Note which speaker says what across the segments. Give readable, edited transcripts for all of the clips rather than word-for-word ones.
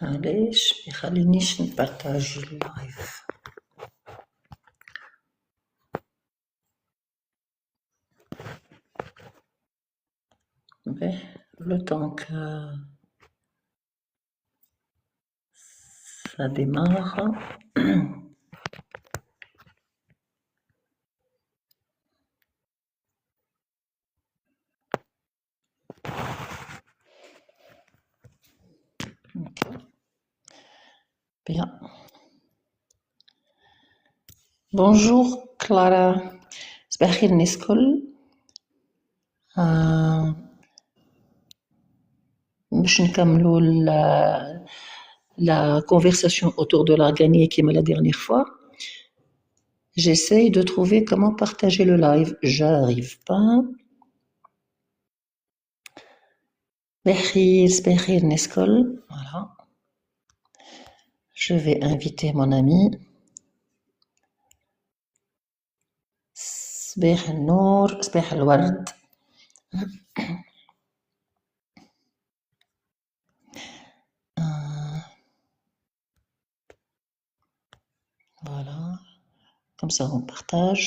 Speaker 1: علاش ما يخلينيش نبارطاجي اللايف؟ باهي le temps que ça démarre. Ok. Bien. Bonjour Clara. صباح الخير الناس الكل. باش نكملوا la conversation autour de l'arganier qui est la dernière fois. J'essaye de trouver comment partager le live. J'arrive pas. Behir Neskol. Voilà. Je vais inviter mon ami. Sbeh Nour, Sbeh Al-Ward. Voilà. Comme ça, on partage.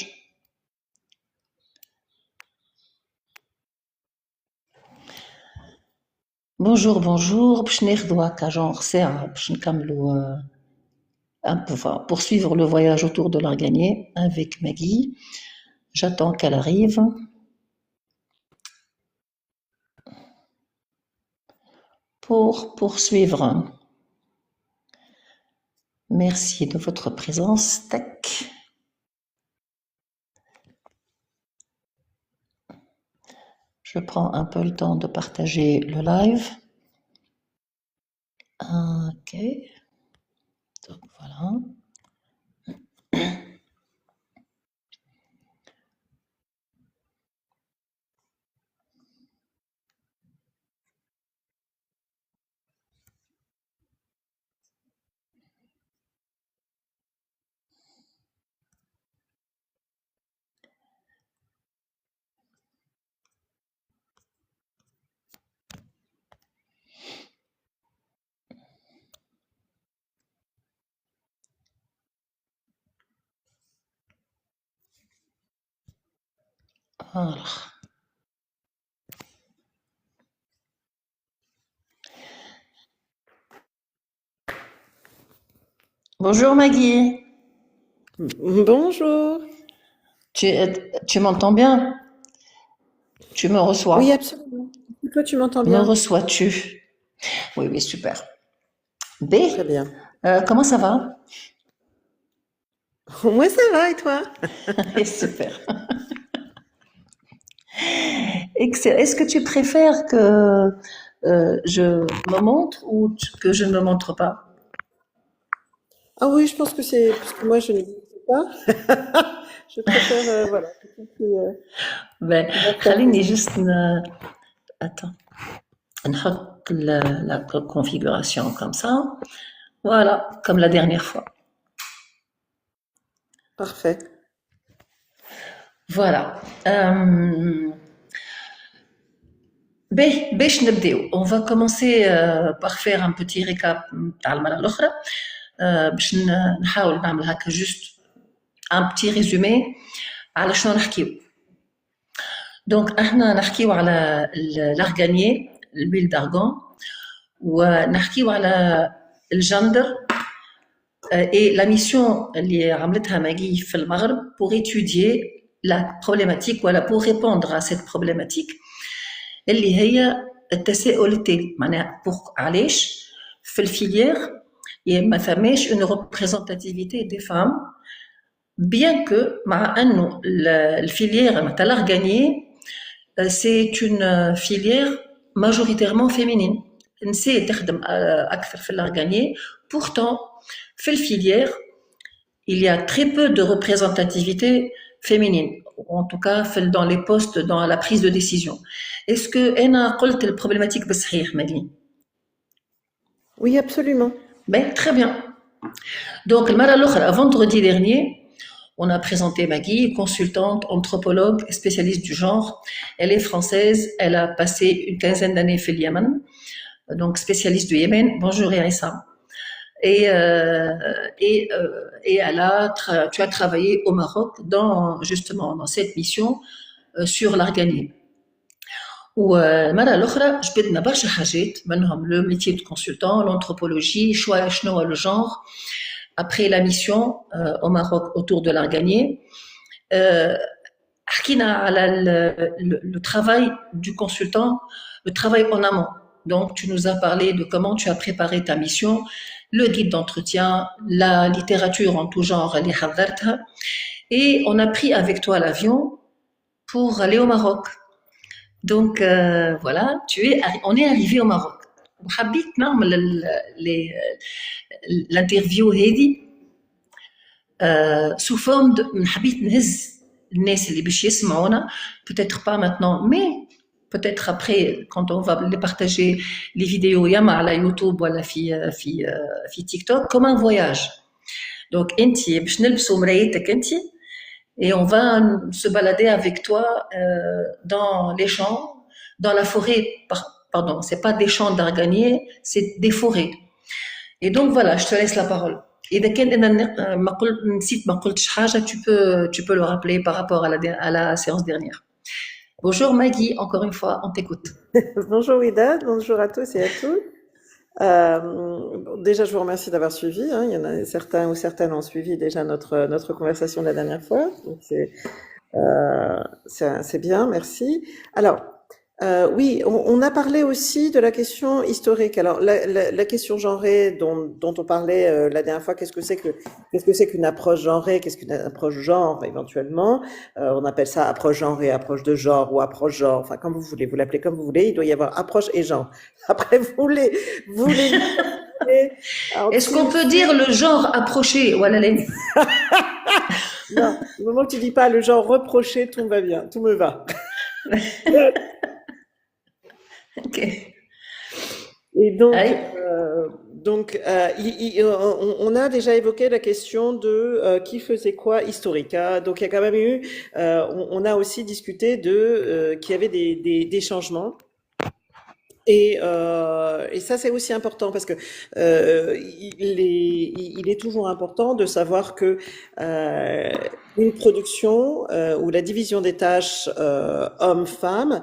Speaker 1: Bonjour, bonjour. باش ناخذوا هكا genre ساعة باش نكملوا poursuivre le voyage autour de l'arganier avec Maggie. J'attends qu'elle arrive. Pour poursuivre. Merci de votre présence. Tac. Je prends un peu le temps de partager le live. Ok. Donc voilà. Voilà. Bonjour Maggie.
Speaker 2: Bonjour.
Speaker 1: Tu m'entends bien? Tu me reçois?
Speaker 2: Oui, absolument. Toi, tu m'entends
Speaker 1: Me
Speaker 2: bien?
Speaker 1: reçois-tu? Oui, oui, super. B.
Speaker 2: Très bien.
Speaker 1: Comment ça va?
Speaker 2: Moi, ça va, et toi?
Speaker 1: Super. Excellent. Est-ce que tu préfères que je me montre ou que je ne me montre pas?
Speaker 2: Ah oui, je pense que c'est... Parce que moi, je ne sais pas. Je préfère, voilà.
Speaker 1: Ben, خليني juste attends. نحط la configuration comme ça. Voilà, comme la dernière fois.
Speaker 2: Parfait.
Speaker 1: Voilà. باش نبداو. On va commencer par faire un petit récap تاع المرة الأخرى. باش نحاول نعمل هكا juste un petit résumé على شنو نحكيو. دونك احنا نحكيو على l'arganier, l'huile d'argan, ونحكيو على الجندر et la mission اللي عملتها ماجي في المغرب pour étudier la problématique ولا pour répondre à cette problématique اللي هي التساؤلتين معناها علاش في الفيليير ما ثماش une représentativité des femmes bien que مع انه الفيليير تاع l'arganier c'est une filière majoritairement féminine. النساء تخدم أكثر في l'arganier. Pourtant, في الفيليير il y a très peu de représentativité féminine. En tout cas, dans les postes, dans la prise de décision. Est-ce que أنا قلت البروبليماتيك بصحيح مالين؟
Speaker 2: Oui, absolument.
Speaker 1: Ben, très bien. Donc, المرة الأخرى, vendredi dernier, On a présenté Maggie, consultante, anthropologue, spécialiste du genre. Elle est française, elle a passé une quinzaine d'années au Yémen, donc spécialiste du Yémen. Bonjour Yarissa. Et, tu as travaillé au Maroc justement dans cette mission sur l'arganier. والمرة الأخرى جبدنا برشا حاجات منهم le métier de consultant, l'anthropologie, شنو هو le genre. Après la mission au Maroc autour de l'arganier, حكينا على le travail du consultant, le travail en amont. Donc tu nous as parlé de comment tu as préparé ta mission, le guide d'entretien, la littérature en tout genre, اللي حضرتها, et on a pris avec toi l'avion pour aller au Maroc. Donc voilà, on est arrivé au Maroc. وحبيت نعمل l'interview هذه sous forme de حبيت نهز الناس اللي باش يسمعونا, peut-être pas maintenant, mais peut-être après quand on va les partager les vidéos يا على يوتيوب ولا في تيك توك comme un voyage. Donc انت باش نلبسوا مرايتك انت et on va se balader avec toi dans les champs, dans la forêt. Pardon, c'est pas des champs d'arganier, c'est des forêts. Et donc voilà, je te laisse la parole. إذا كان أنا نسيت ما قلتش حاجة, tu peux le rappeler par rapport à la séance dernière. Bonjour Maggie, encore une fois, on t'écoute.
Speaker 2: Bonjour Ida, bonjour à tous et à toutes. Déjà, je vous remercie d'avoir suivi. Il y en a certains ou certaines ont suivi déjà notre conversation de la dernière fois. Donc c'est bien, merci. Alors, oui, on a parlé aussi de la question historique. Alors, la question genrée dont on parlait la dernière fois, qu'est-ce que c'est qu'une approche genrée, qu'est-ce qu'une approche genre éventuellement. On appelle ça approche genrée, approche de genre ou approche genre. Enfin, comme vous voulez, vous l'appelez comme vous voulez. Il doit y avoir approche et genre. Après, vous les.
Speaker 1: Est-ce qu'on peut dire le genre approché ou
Speaker 2: Non, du moment que tu dis pas le genre reproché, tout va bien, tout me va.
Speaker 1: Ok.
Speaker 2: Et donc, on a déjà évoqué la question de qui faisait quoi historique. Hein. Donc, il y a quand même eu, on a aussi discuté qu'il y avait des changements. Et ça c'est aussi important parce que il est toujours important de savoir que une production ou la division des tâches hommes-femmes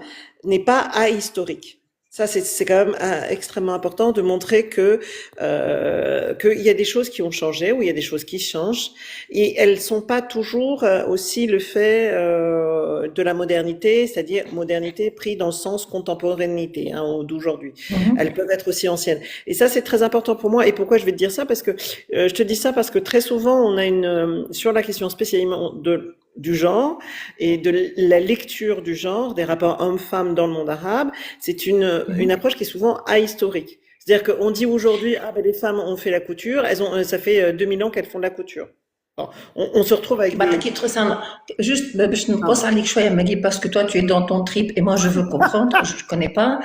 Speaker 2: n'est pas ahistorique. Ça, c'est quand même extrêmement important de montrer qu'il y a des choses qui ont changé, ou il y a des choses qui changent, et elles sont pas toujours aussi le fait de la modernité, c'est-à-dire modernité pris dans le sens contemporanéité d'aujourd'hui.
Speaker 1: Mm-hmm.
Speaker 2: Elles peuvent être aussi anciennes. Et ça, c'est très important pour moi. Et pourquoi je vais te dire ça? Parce que je te dis ça parce que très souvent, on a sur la question spécialement du genre et de la lecture du genre, des rapports hommes-femmes dans le monde arabe, c'est une approche qui est souvent ahistorique. C'est-à-dire qu'on dit aujourd'hui, les femmes ont fait la couture, ça fait 2000 ans qu'elles font de la couture. Bon, on se retrouve avec
Speaker 1: juste, je ne pense aller choisir Maggie parce que toi tu es dans ton trip et moi je veux comprendre, je connais pas.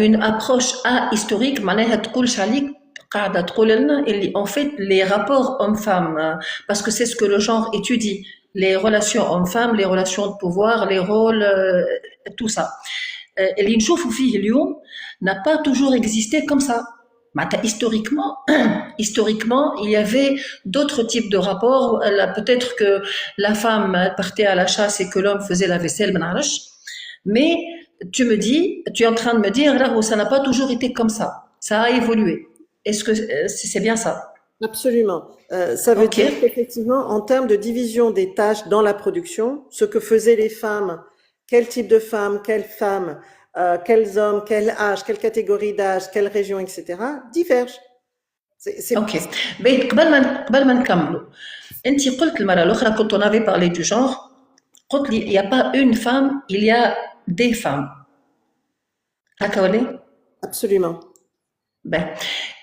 Speaker 1: Une approche ahistorique, معناها تقولش عليك قاعدة تقول لنا اللي en fait les rapports hommes-femmes, parce que c'est ce que le genre étudie, les relations hommes-femmes, les relations de pouvoir, les rôles, tout ça. اللي نشوفوا فيه اليوم n'a pas toujours existé comme ça. Historiquement, il y avait d'autres types de rapports. Peut-être que la femme partait à la chasse et que l'homme faisait la vaisselle, mais tu es en train de me dire là où ça n'a pas toujours été comme ça. Ça a évolué. Est-ce que c'est bien ça?
Speaker 2: Absolument. Ça veut dire qu'effectivement, en termes de division des tâches dans la production, ce que faisaient les femmes, quel type de femmes, quels hommes, quel âge, quelle catégorie d'âge, quelle région, etc., divergent.
Speaker 1: Ok. Mais قبل ما نكملوا انت قلت المره الاخرى quand on avait parlé du genre قلت لي il y a pas une femme, il y a des femmes. هكا ولا؟
Speaker 2: Absolument.
Speaker 1: Ben.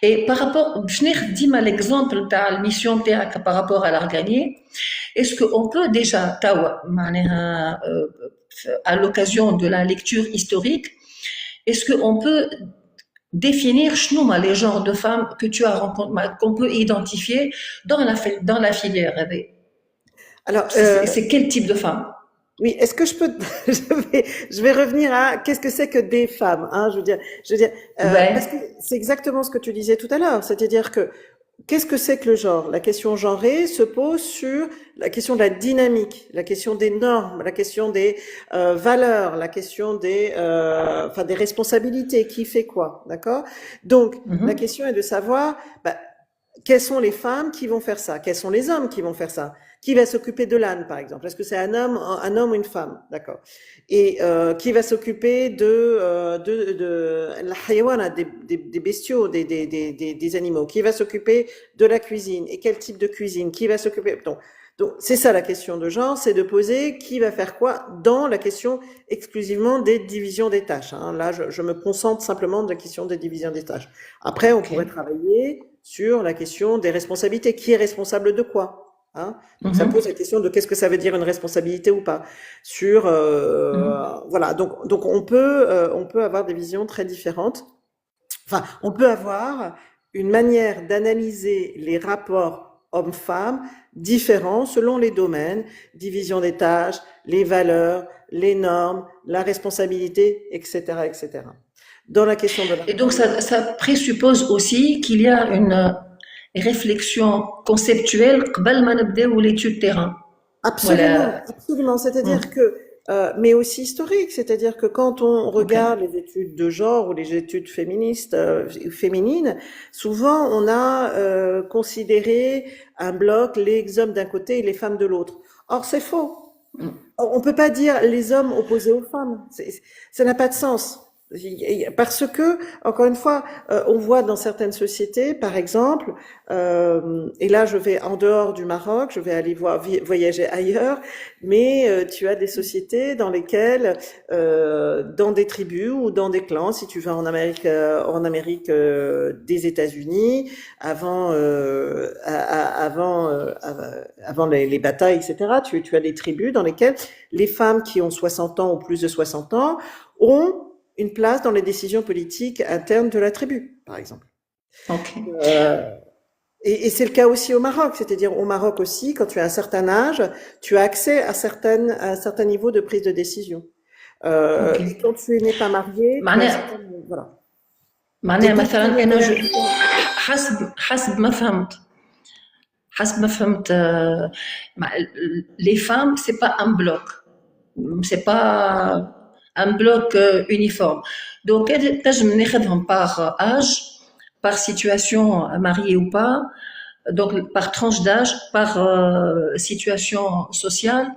Speaker 1: Et par rapport, je n'ai dit l'exemple de la mission par rapport à l'arganier. Est-ce qu'on peut déjà, à l'occasion de la lecture historique, est-ce qu'on peut définir les genres de femmes que tu as rencontré, qu'on peut identifier dans la filière.
Speaker 2: Alors,
Speaker 1: C'est quel type de femme?
Speaker 2: oui, est-ce que je peux, je vais revenir à qu'est-ce que c'est que des femmes, hein, je veux dire, parce que
Speaker 1: Ouais.
Speaker 2: c'est exactement ce que tu disais tout à l'heure, c'est-à-dire que qu'est-ce que c'est que le genre? La question genrée se pose sur la question de la dynamique, la question des normes, la question des valeurs, la question des, enfin des responsabilités, qui fait quoi, d'accord? Donc la
Speaker 1: Mhm.
Speaker 2: question est de savoir, bah, quelles sont les femmes qui vont faire ça? Quels sont les hommes qui vont faire ça? Qui va s'occuper de l'âne, par exemple? Est-ce que c'est un homme ou une femme? D'accord. Et qui va s'occuper de la hayawana, des bestiaux, des animaux? Qui va s'occuper de la cuisine? Et quel type de cuisine? Qui va s'occuper? Donc c'est ça la question de genre, c'est de poser qui va faire quoi dans la question exclusivement des divisions des tâches. Hein. Là, je me concentre simplement de la question des divisions des tâches. Après, on
Speaker 1: Ok.
Speaker 2: pourrait travailler sur la question des responsabilités. Qui est responsable de quoi? Hein? Donc ça pose
Speaker 1: Mhm.
Speaker 2: la question de qu'est-ce que ça veut dire une responsabilité ou pas. Sur
Speaker 1: Mhm.
Speaker 2: voilà, donc on peut avoir des visions très différentes. Enfin, on peut avoir une manière d'analyser les rapports hommes-femmes différents selon les domaines, division des tâches, les valeurs, les normes, la responsabilité, etc., etc. Dans la question de
Speaker 1: Et donc,
Speaker 2: l'argent,
Speaker 1: ça présuppose aussi qu'il y a une réflexion conceptuelle قبل ما نبداو l'étude terrain.
Speaker 2: absolument,
Speaker 1: Voilà.
Speaker 2: absolument. C'est-à-dire
Speaker 1: Mm.
Speaker 2: que, mais aussi historique, c'est-à-dire que quand on
Speaker 1: Ok.
Speaker 2: regarde les études de genre ou les études féministes, féminines, souvent on a considéré un bloc les hommes d'un côté et les femmes de l'autre. Or, c'est faux.
Speaker 1: Mm.
Speaker 2: On peut pas dire les hommes opposés aux femmes. Ça n'a pas de sens. Parce que, encore une fois, on voit dans certaines sociétés, par exemple, et là je vais en dehors du Maroc, je vais aller voyager ailleurs, mais tu as des sociétés dans lesquelles, dans des tribus ou dans des clans, si tu vas en Amérique des États-Unis, avant les batailles, etc., tu as des tribus dans lesquelles les femmes qui ont 60 ans ou plus de 60 ans ont une place dans les décisions politiques internes de la tribu, par exemple.
Speaker 1: Ok.
Speaker 2: Euh, et c'est le cas aussi au Maroc, c'est-à-dire au Maroc aussi, quand tu as un certain âge, tu as accès à un certain niveau de prise de décision.
Speaker 1: Ok.
Speaker 2: Et quand tu n'es pas marié, tu as un certain,
Speaker 1: معناها
Speaker 2: voilà, des
Speaker 1: معناها مثلا انا
Speaker 2: discriminations.
Speaker 1: حسب ما فهمت حسب ما فهمت les femmes c'est pas un bloc, c'est pas un bloc uniforme. Donc تنجم ناخذهم par âge, par situation mariée ou pas, donc par tranche d'âge, par situation sociale,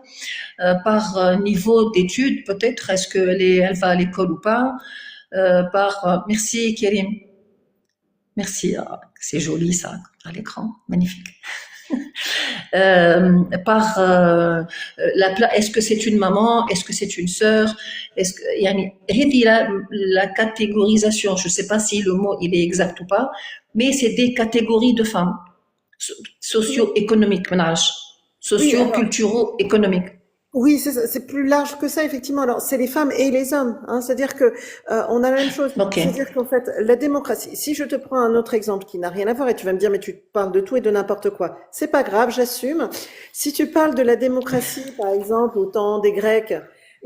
Speaker 1: par niveau d'études peut-être, est-ce elle va à l'école ou pas, par merci Kérim, merci, c'est joli ça à l'écran, magnifique. Par est-ce que c'est une maman, est-ce que c'est une sœur, est-ce que يعني هذه la catégorisation, je ne sais pas si le mot il est exact ou pas, mais c'est des catégories de femmes socio-économiques,
Speaker 2: Oui, alors,
Speaker 1: socio-culturo-économiques.
Speaker 2: oui, c'est plus large que ça, effectivement. Alors, c'est les femmes et les hommes, hein. C'est-à-dire que on a la même chose.
Speaker 1: Ok.
Speaker 2: C'est-à-dire qu'en fait, la démocratie. Si je te prends un autre exemple qui n'a rien à voir, et tu vas me dire, mais tu parles de tout et de n'importe quoi. C'est pas grave, j'assume. Si tu parles de la démocratie, par exemple, au temps des Grecs,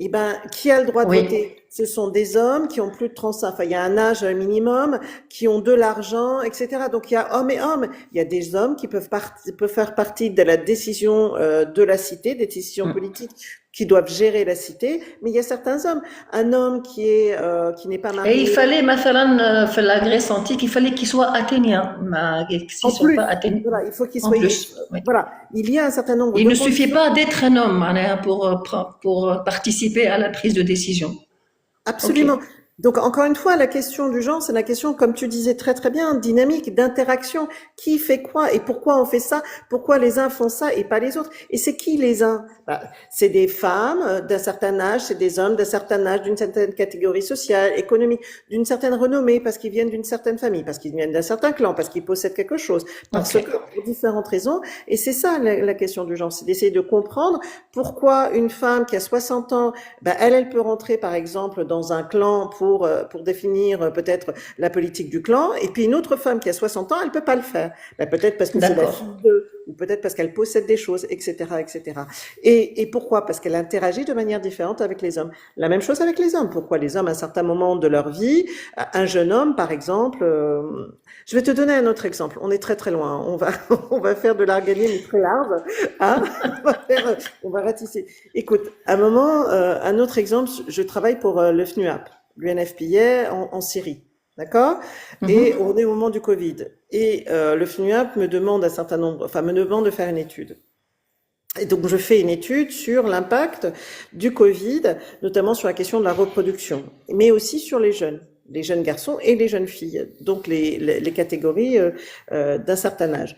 Speaker 2: eh ben, qui a le droit de
Speaker 1: Oui.
Speaker 2: voter? Ce sont des hommes qui ont plus de 35, enfin, il y a un âge minimum, qui ont de l'argent, etc. Donc, il y a hommes et hommes. Il y a des hommes qui peuvent faire partie de la décision de la cité, des décisions politiques qui doivent gérer la cité, mais il y a certains hommes. Un homme qui n'est pas
Speaker 1: Et il
Speaker 2: marié,
Speaker 1: fallait, مثلا, في la Grèce antique, il fallait qu'il soit athénien. S'ils
Speaker 2: en
Speaker 1: ne sont
Speaker 2: plus,
Speaker 1: pas athéniens,
Speaker 2: voilà, il faut qu'il
Speaker 1: en
Speaker 2: soit,
Speaker 1: plus. Oui.
Speaker 2: voilà, il y a un certain nombre
Speaker 1: Il
Speaker 2: de
Speaker 1: ne suffit
Speaker 2: conditions.
Speaker 1: pas d'être un homme pour participer à la prise de décision. Ok.
Speaker 2: Absolument. Donc, encore une fois, la question du genre, c'est la question, comme tu disais très très bien, dynamique, d'interaction. Qui fait quoi et pourquoi on fait ça? Pourquoi les uns font ça et pas les autres? Et c'est qui les uns? Bah, c'est des femmes d'un certain âge, c'est des hommes d'un certain âge, d'une certaine catégorie sociale, économique, d'une certaine renommée, parce qu'ils viennent d'une certaine famille, parce qu'ils viennent d'un certain clan, parce qu'ils possèdent quelque chose, parce
Speaker 1: Ok.
Speaker 2: que pour différentes raisons. Et c'est ça la question du genre, c'est d'essayer de comprendre pourquoi une femme qui a 60 ans, bah, elle peut rentrer par exemple dans un clan pour pour définir peut-être la politique du clan. Et puis une autre femme qui a 60 ans, elle peut pas le faire. Ben, peut-être parce que c'est la fille
Speaker 1: D'accord.
Speaker 2: d'eux, ou peut-être parce qu'elle possède des choses, etc., etc. Et pourquoi? Parce qu'elle interagit de manière différente avec les hommes. La même chose avec les hommes. Pourquoi les hommes, à un certain moment de leur vie, un jeune homme, par exemple, je vais te donner un autre exemple. On est très très loin. On va, on va faire de l'arganie, mais très large. Hein, on va ratisser. Écoute, à un moment, un autre exemple, je travaille pour le FNUAP, l'UNFPA en Syrie. D'accord? Et
Speaker 1: Mhm.
Speaker 2: on est au moment du Covid. Et le FNUAP me demande un certain nombre, enfin me demande de faire une étude. Et donc je fais une étude sur l'impact du Covid, notamment sur la question de la reproduction, mais aussi sur les jeunes garçons et les jeunes filles, donc les catégories d'un certain âge.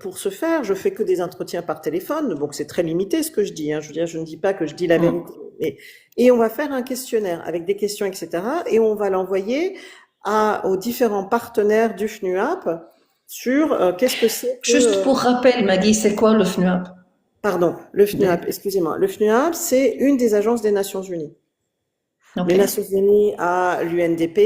Speaker 2: Pour ce faire, je fais que des entretiens par téléphone, donc c'est très limité ce que je dis. Hein. Je veux dire, je ne dis pas que je dis la vérité.
Speaker 1: Mhm.
Speaker 2: Et on va faire un questionnaire avec des questions, etc. Et on va l'envoyer aux différents partenaires du FNUAP sur qu'est-ce que c'est que
Speaker 1: Juste pour rappel, Maggie, c'est quoi le FNUAP?
Speaker 2: pardon, le FNUAP,
Speaker 1: Le-
Speaker 2: excusez-moi. Le FNUAP, c'est une des agences des Nations Unies.
Speaker 1: Ok.
Speaker 2: Les Nations Unies a l'UNDP,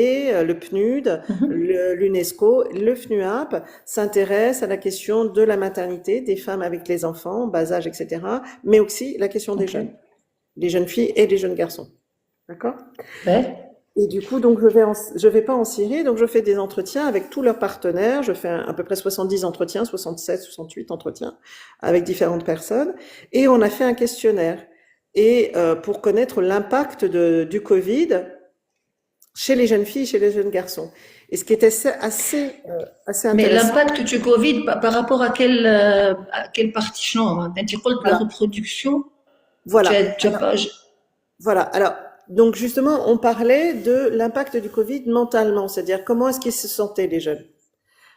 Speaker 2: le PNUD,
Speaker 1: Mhm.
Speaker 2: l'UNESCO. Le FNUAP s'intéresse à la question de la maternité, des femmes avec les enfants, bas âge, etc., mais aussi la question
Speaker 1: Ok.
Speaker 2: des jeunes filles et des jeunes garçons. D'accord?
Speaker 1: Ouais.
Speaker 2: Et du coup, donc, je vais pas en Syrie, donc je fais des entretiens avec tous leurs partenaires. Je fais à peu près 70 entretiens, 67, 68 entretiens avec différentes personnes. Et on a fait un questionnaire. Et pour connaître l'impact du Covid chez les jeunes filles, chez les jeunes garçons. Et ce qui était assez
Speaker 1: Mais
Speaker 2: intéressant.
Speaker 1: l'impact du Covid par rapport à quelle partie non, hein? Tu parles de la
Speaker 2: Voilà.
Speaker 1: reproduction,
Speaker 2: Voilà.
Speaker 1: tu as pas,
Speaker 2: Voilà. Alors, donc justement, on parlait de l'impact du Covid mentalement, c'est-à-dire comment est-ce qu'ils se sentaient les jeunes.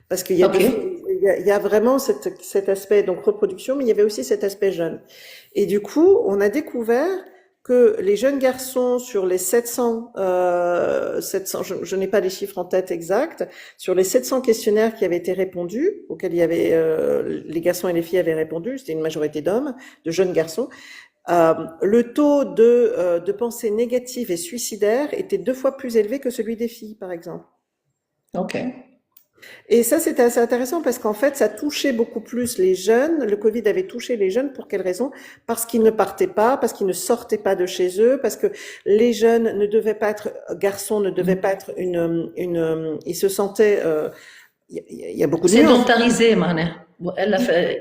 Speaker 2: Parce qu'il y a
Speaker 1: ok.
Speaker 2: deux, il y a vraiment cet aspect donc reproduction, mais il y avait aussi cet aspect jeune. Et du coup, on a découvert que les jeunes garçons sur les 700, je n'ai pas les chiffres en tête exacts, sur les 700 questionnaires qui avaient été répondus, auxquels il y avait les garçons et les filles avaient répondu, c'était une majorité d'hommes, de jeunes garçons, le taux de pensées négatives et suicidaires était 2 fois plus élevé que celui des filles, par exemple.
Speaker 1: Ok.
Speaker 2: Et ça, c'était assez intéressant parce qu'en fait, ça touchait beaucoup plus les jeunes. Le Covid avait touché les jeunes pour quelle raison? Parce qu'ils ne partaient pas, parce qu'ils ne sortaient pas de chez eux, parce que les jeunes ne devaient pas être, garçons ne devaient pas être ils se sentaient, il y a beaucoup de nuances.
Speaker 1: sédentarisé معناها والا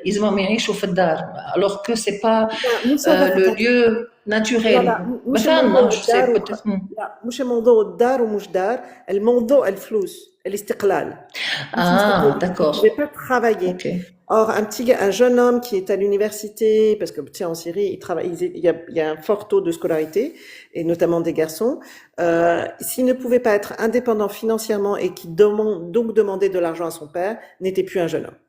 Speaker 1: يلزمهم يعيشوا في الدار alors que c'est pas
Speaker 2: لا مش هذا
Speaker 1: le
Speaker 2: فقط.
Speaker 1: lieu
Speaker 2: لا
Speaker 1: naturel
Speaker 2: لا مش
Speaker 1: مثلا non
Speaker 2: الموضوع
Speaker 1: je sais
Speaker 2: الدار
Speaker 1: peut-être
Speaker 2: لا مش الموضوع الدار ومش دار الموضوع الفلوس الاستقلال
Speaker 1: ah
Speaker 2: ils ne
Speaker 1: d'accord
Speaker 2: pouvaient pas travailler.
Speaker 1: ok
Speaker 2: Or, un jeune homme qui est à l'université, parce que tu sais, en Syrie, il y a un fort taux de scolarité, et notamment des garçons, s'il ne pouvait pas être indépendant financièrement et qui donc demandait de l'argent à son père, n'était plus un jeune homme.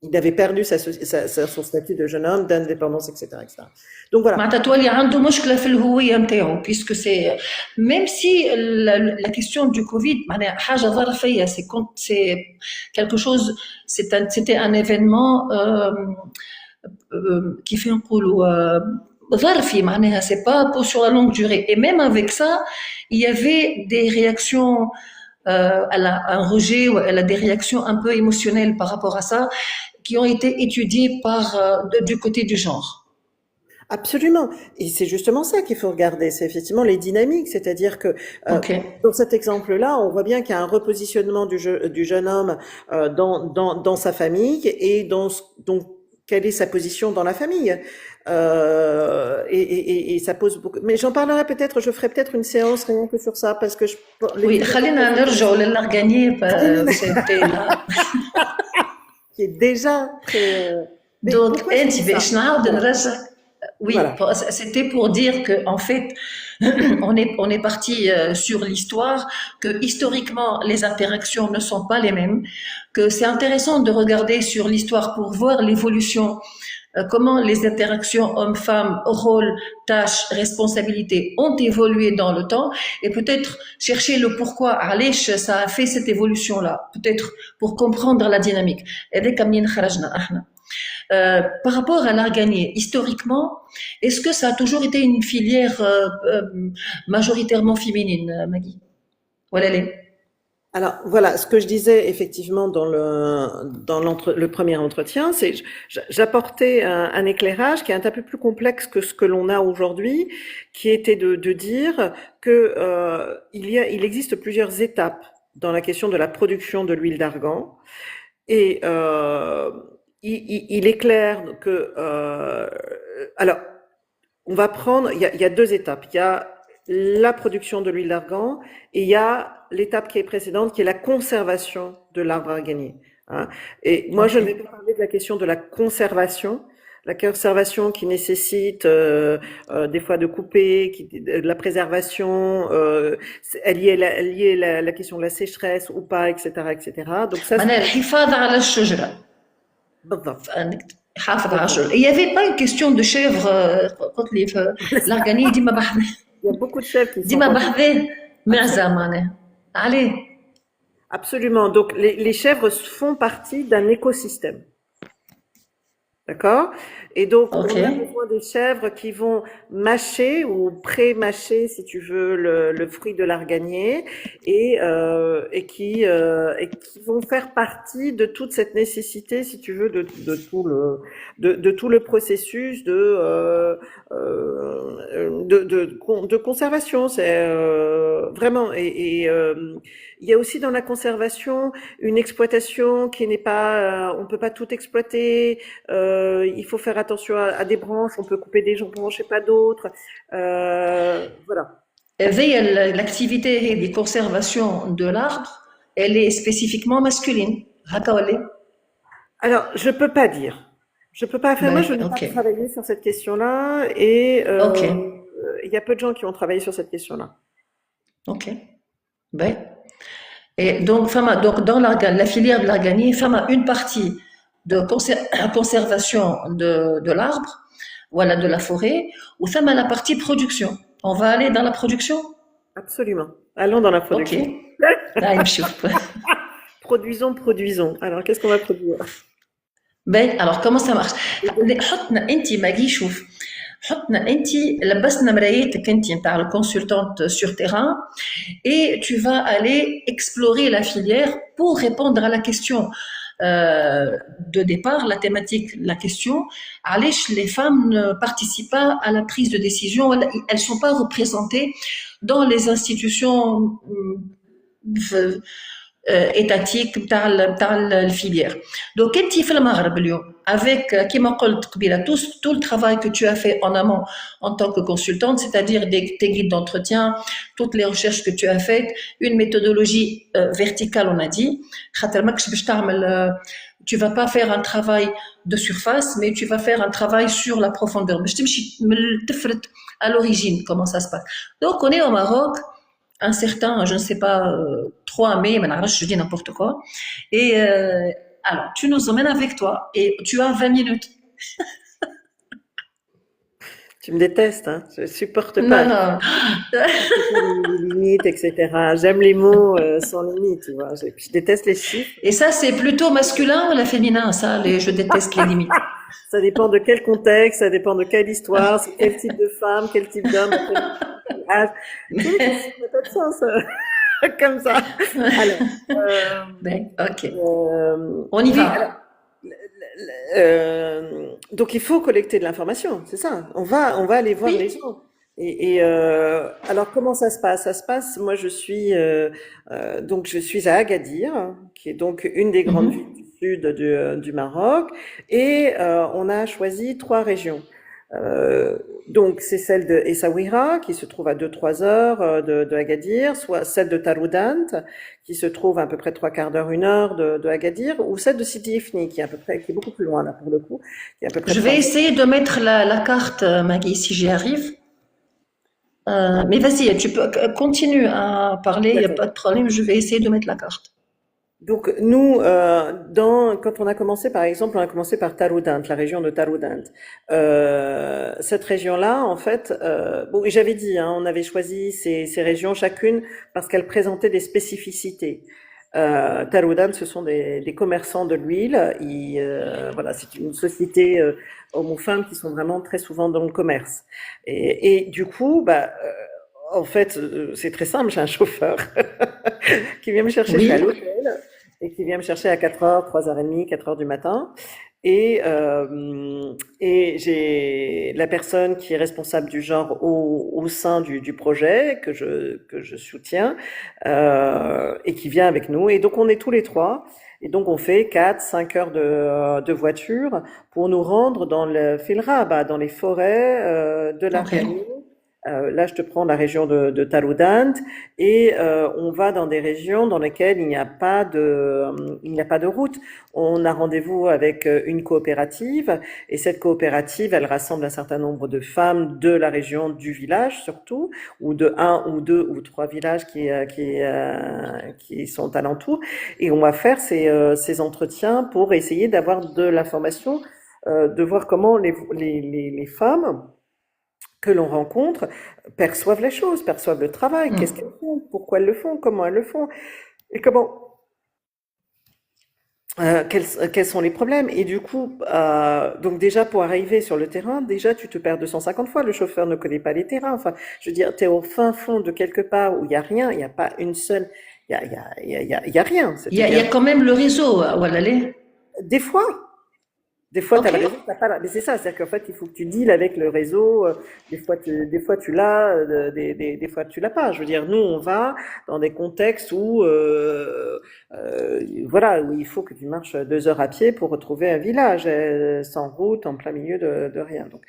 Speaker 2: Il avait perdu son statut de jeune homme, d'indépendance, etc., etc. Donc voilà.
Speaker 1: معناتها تولي عنده مشكله في الهويه نتاعو puisque c'est même si la question du Covid معناها حاجه ظرفيه c'est quelque chose c'était un événement كيف نقولوا ظرفي معناها c'est pas pour sur la longue durée et même avec ça il y avait des réactions elle a un rejet ou elle a des réactions un peu émotionnelles par rapport à ça qui ont été étudiées du côté du genre.
Speaker 2: Absolument. Et c'est justement ça qu'il faut regarder. C'est effectivement les dynamiques. C'est-à-dire que
Speaker 1: Ok.
Speaker 2: dans cet exemple-là, on voit bien qu'il y a un repositionnement du jeune homme dans sa famille et donc quelle est sa position dans la famille. Et ça pose beaucoup. Mais j'en parlerai peut-être. Je ferai peut-être une séance rien que sur ça parce que
Speaker 1: Oui,
Speaker 2: l'étude est
Speaker 1: خلينا
Speaker 2: très
Speaker 1: نرجعوا
Speaker 2: intéressante.
Speaker 1: للأرجانية c'était là.
Speaker 2: Qui est déjà très. Mais
Speaker 1: Donc,
Speaker 2: pourquoi je dis ça?
Speaker 1: باش نعاود
Speaker 2: Voilà.
Speaker 1: نرجع. Oui,
Speaker 2: Voilà.
Speaker 1: c'était pour dire que en fait, on est parti sur l'histoire, que historiquement les interactions ne sont pas les mêmes, que c'est intéressant de regarder sur l'histoire pour voir l'évolution, comment les interactions hommes-femmes, rôles, tâches, responsabilités ont évolué dans le temps, et peut-être chercher le pourquoi, علاش ça a fait cette évolution-là, peut-être pour comprendre la dynamique. هذاك منين خرجنا احنا. Par rapport à l'arganier, historiquement, est-ce que ça a toujours été une filière majoritairement féminine, Maggie? Voilà les.
Speaker 2: Alors voilà, ce que je disais effectivement le premier entretien, c'est j'apportais un éclairage qui est un peu plus complexe que ce que l'on a aujourd'hui, qui était de dire que il existe plusieurs étapes dans la question de la production de l'huile d'argan et il est clair que alors on va prendre il y a deux étapes. Il y a la production de l'huile d'argan et il y a l'étape qui est précédente, qui est la conservation de l'arbre arganier. Hein. Et moi, je ne vais
Speaker 1: Ok.
Speaker 2: pas parler de la question de la conservation qui nécessite des fois de couper, de la préservation, elle liée à la question de la sécheresse ou pas, etc., etc. Donc ça,
Speaker 1: معناها الحفاظ على الشجرة.
Speaker 2: بالضبط.
Speaker 1: فإنك تحافظ على
Speaker 2: بالضبط.
Speaker 1: الشجرة. Il y avait pas une question de chèvre قلت لي في l'arganier ديما بحذاه
Speaker 2: Il y a beaucoup de chefs qui sont
Speaker 1: ديما
Speaker 2: contre.
Speaker 1: بحذاه
Speaker 2: Absolument.
Speaker 1: معزة معناها. عليه؟
Speaker 2: Absolument. Donc les chèvres font partie d'un écosystème. D'accord? Et donc,
Speaker 1: Ok.
Speaker 2: on a besoin des chèvres qui vont mâcher ou pré-mâcher, si tu veux, le fruit de l'arganier et qui vont faire partie de toute cette nécessité, si tu veux, de tout le processus de conservation. C'est vraiment. Il y a aussi dans la conservation une exploitation qui n'est pas, on peut pas tout exploiter. Il faut faire attention à des branches, on peut couper des branches et pas d'autres. Voilà.
Speaker 1: هذه l'activité de conservation de l'arbre, elle est spécifiquement masculine. هكا ولا؟
Speaker 2: Alors, je peux pas dire. Je peux pas faire. Moi, je
Speaker 1: Ben,
Speaker 2: n'ai pas
Speaker 1: ok.
Speaker 2: travaillé sur cette question-là et
Speaker 1: Ok.
Speaker 2: il y a peu de gens qui ont travaillé sur cette question-là.
Speaker 1: Ok. Ben. Et donc, donc dans la filière de l'arganier, femme a une partie de conservation de l'arbre, voilà, de la forêt, ou femme a la partie production. On va aller dans la production?
Speaker 2: Absolument. Allons dans la
Speaker 1: Ok.
Speaker 2: production.
Speaker 1: Là, نشوف.
Speaker 2: Produisons. Alors, qu'est-ce qu'on va produire?
Speaker 1: Ben, alors comment ça marche؟ حطنا انت ماجي شوف حطنا انت لبسنا مرايتك انت نتاع الكونسلتانت sur terrain et tu vas aller explorer la filière pour répondre à la question de départ, la thématique, la question, علاش les femmes ne participent pas à la prise de décision, elles sont pas représentées dans les institutions étatique نتاع الفilière. Donc انت في المغرب اليوم avec كما قلت قبيله tout le travail que tu as fait en amont en tant que consultante, c'est-à-dire tes guides d'entretien, toutes les recherches que tu as faites, une méthodologie verticale on a dit خاطر ماكش باش تعمل tu vas pas faire un travail de surface mais tu vas faire un travail sur la profondeur باش تمشي من التفرت à l'origine comment ça se passe. Donc on est au Maroc un certain, je ne sais pas, 3 mai, je dis n'importe quoi. Et alors, tu nous emmènes avec toi et tu as 20 minutes.
Speaker 2: Tu me détestes, hein? Je supporte pas.
Speaker 1: Non, non.
Speaker 2: Les limites, etc. J'aime les mots sans limite, tu vois. Je déteste les chiffres.
Speaker 1: Et ça, c'est plutôt masculin ou la féminin, ça, je déteste les limites.
Speaker 2: Ça dépend de quel contexte, ça dépend de quelle histoire, c'est quel type de femme, quel type d'homme, quel âge. Tu sais, ça n'a pas de sens, comme ça. Alors,
Speaker 1: Ben, ok. On y
Speaker 2: oui,
Speaker 1: va.
Speaker 2: alors, donc il faut collecter de l'information, c'est ça. On va aller voir les
Speaker 1: Oui.
Speaker 2: gens. Alors comment ça se passe? Ça se passe. Moi, donc je suis à Agadir, qui est donc une des grandes villes du sud du Maroc, et on a choisi 3 régions. Donc c'est celle de Essaouira qui se trouve à 2-3 heures de Agadir, soit celle de Taroudant qui se trouve à peu près 3/4 d'heure, 1 heure de Agadir, ou celle de Sidi Ifni qui est qui est beaucoup plus loin là pour le coup, qui est à peu près
Speaker 1: Je
Speaker 2: 3
Speaker 1: vais
Speaker 2: heures.
Speaker 1: essayer de mettre la carte, Maggie, si j'y arrive. Mais vas-y, tu peux continue à parler, il n'y a
Speaker 2: D'accord.
Speaker 1: pas de problème, je vais essayer de mettre la carte.
Speaker 2: Donc nous, quand on a commencé, par exemple, on a commencé par Taroudant, la région de Taroudant. Cette région-là, en fait, bon, et j'avais dit, hein, on avait choisi ces régions chacune parce qu'elles présentaient des spécificités. Taroudan, ce sont des commerçants de l'huile. Voilà, c'est une société hommes ou femmes qui sont vraiment très souvent dans le commerce. Et du coup, en fait, c'est très simple. J'ai un chauffeur qui vient me chercher. Je suis à
Speaker 1: Oui,
Speaker 2: l'hôtel et qui vient me chercher à 4h, 3h30, 4h du matin. Et, et j'ai la personne qui est responsable du genre au sein du projet que je soutiens et qui vient avec nous. Et donc on est tous les trois. Et donc on fait 4, 5 heures de voiture pour nous rendre dans le Filra, dans les forêts de
Speaker 1: ok.
Speaker 2: l'Ariani. Là, je te prends la région de Taroudant et on va dans des régions dans lesquelles il n'y a pas de route. On a rendez-vous avec une coopérative et cette coopérative, elle rassemble un certain nombre de femmes de la région du village surtout, ou de un ou deux ou trois villages qui sont alentours. Et on va faire ces entretiens pour essayer d'avoir de l'information, de voir comment les femmes que l'on rencontre perçoivent les choses, perçoivent le travail, qu'est-ce qu'elles
Speaker 1: Hmm.
Speaker 2: font, pourquoi elles le font, comment elles le font, et quels sont les problèmes. Et du coup, donc déjà pour arriver sur le terrain, déjà tu te perds 250 fois, le chauffeur ne connaît pas les terrains. Enfin, je veux dire, tu es au fin fond de quelque part où il y a rien, il n'y a pas une seule, il y a rien.
Speaker 1: Il y
Speaker 2: C'est-à-dire,
Speaker 1: a quand même le réseau, voilà,
Speaker 2: des fois, des fois, tu as
Speaker 1: ok.
Speaker 2: le réseau, t'as pas mais c'est ça, c'est-à-dire qu'en fait, il faut que tu deals avec le réseau. Des fois tu l'as, des fois tu l'as pas. Je veux dire, nous, on va dans des contextes où, voilà, où il faut que tu marches 2 heures à pied pour retrouver un village, sans route, en plein milieu de rien. Donc,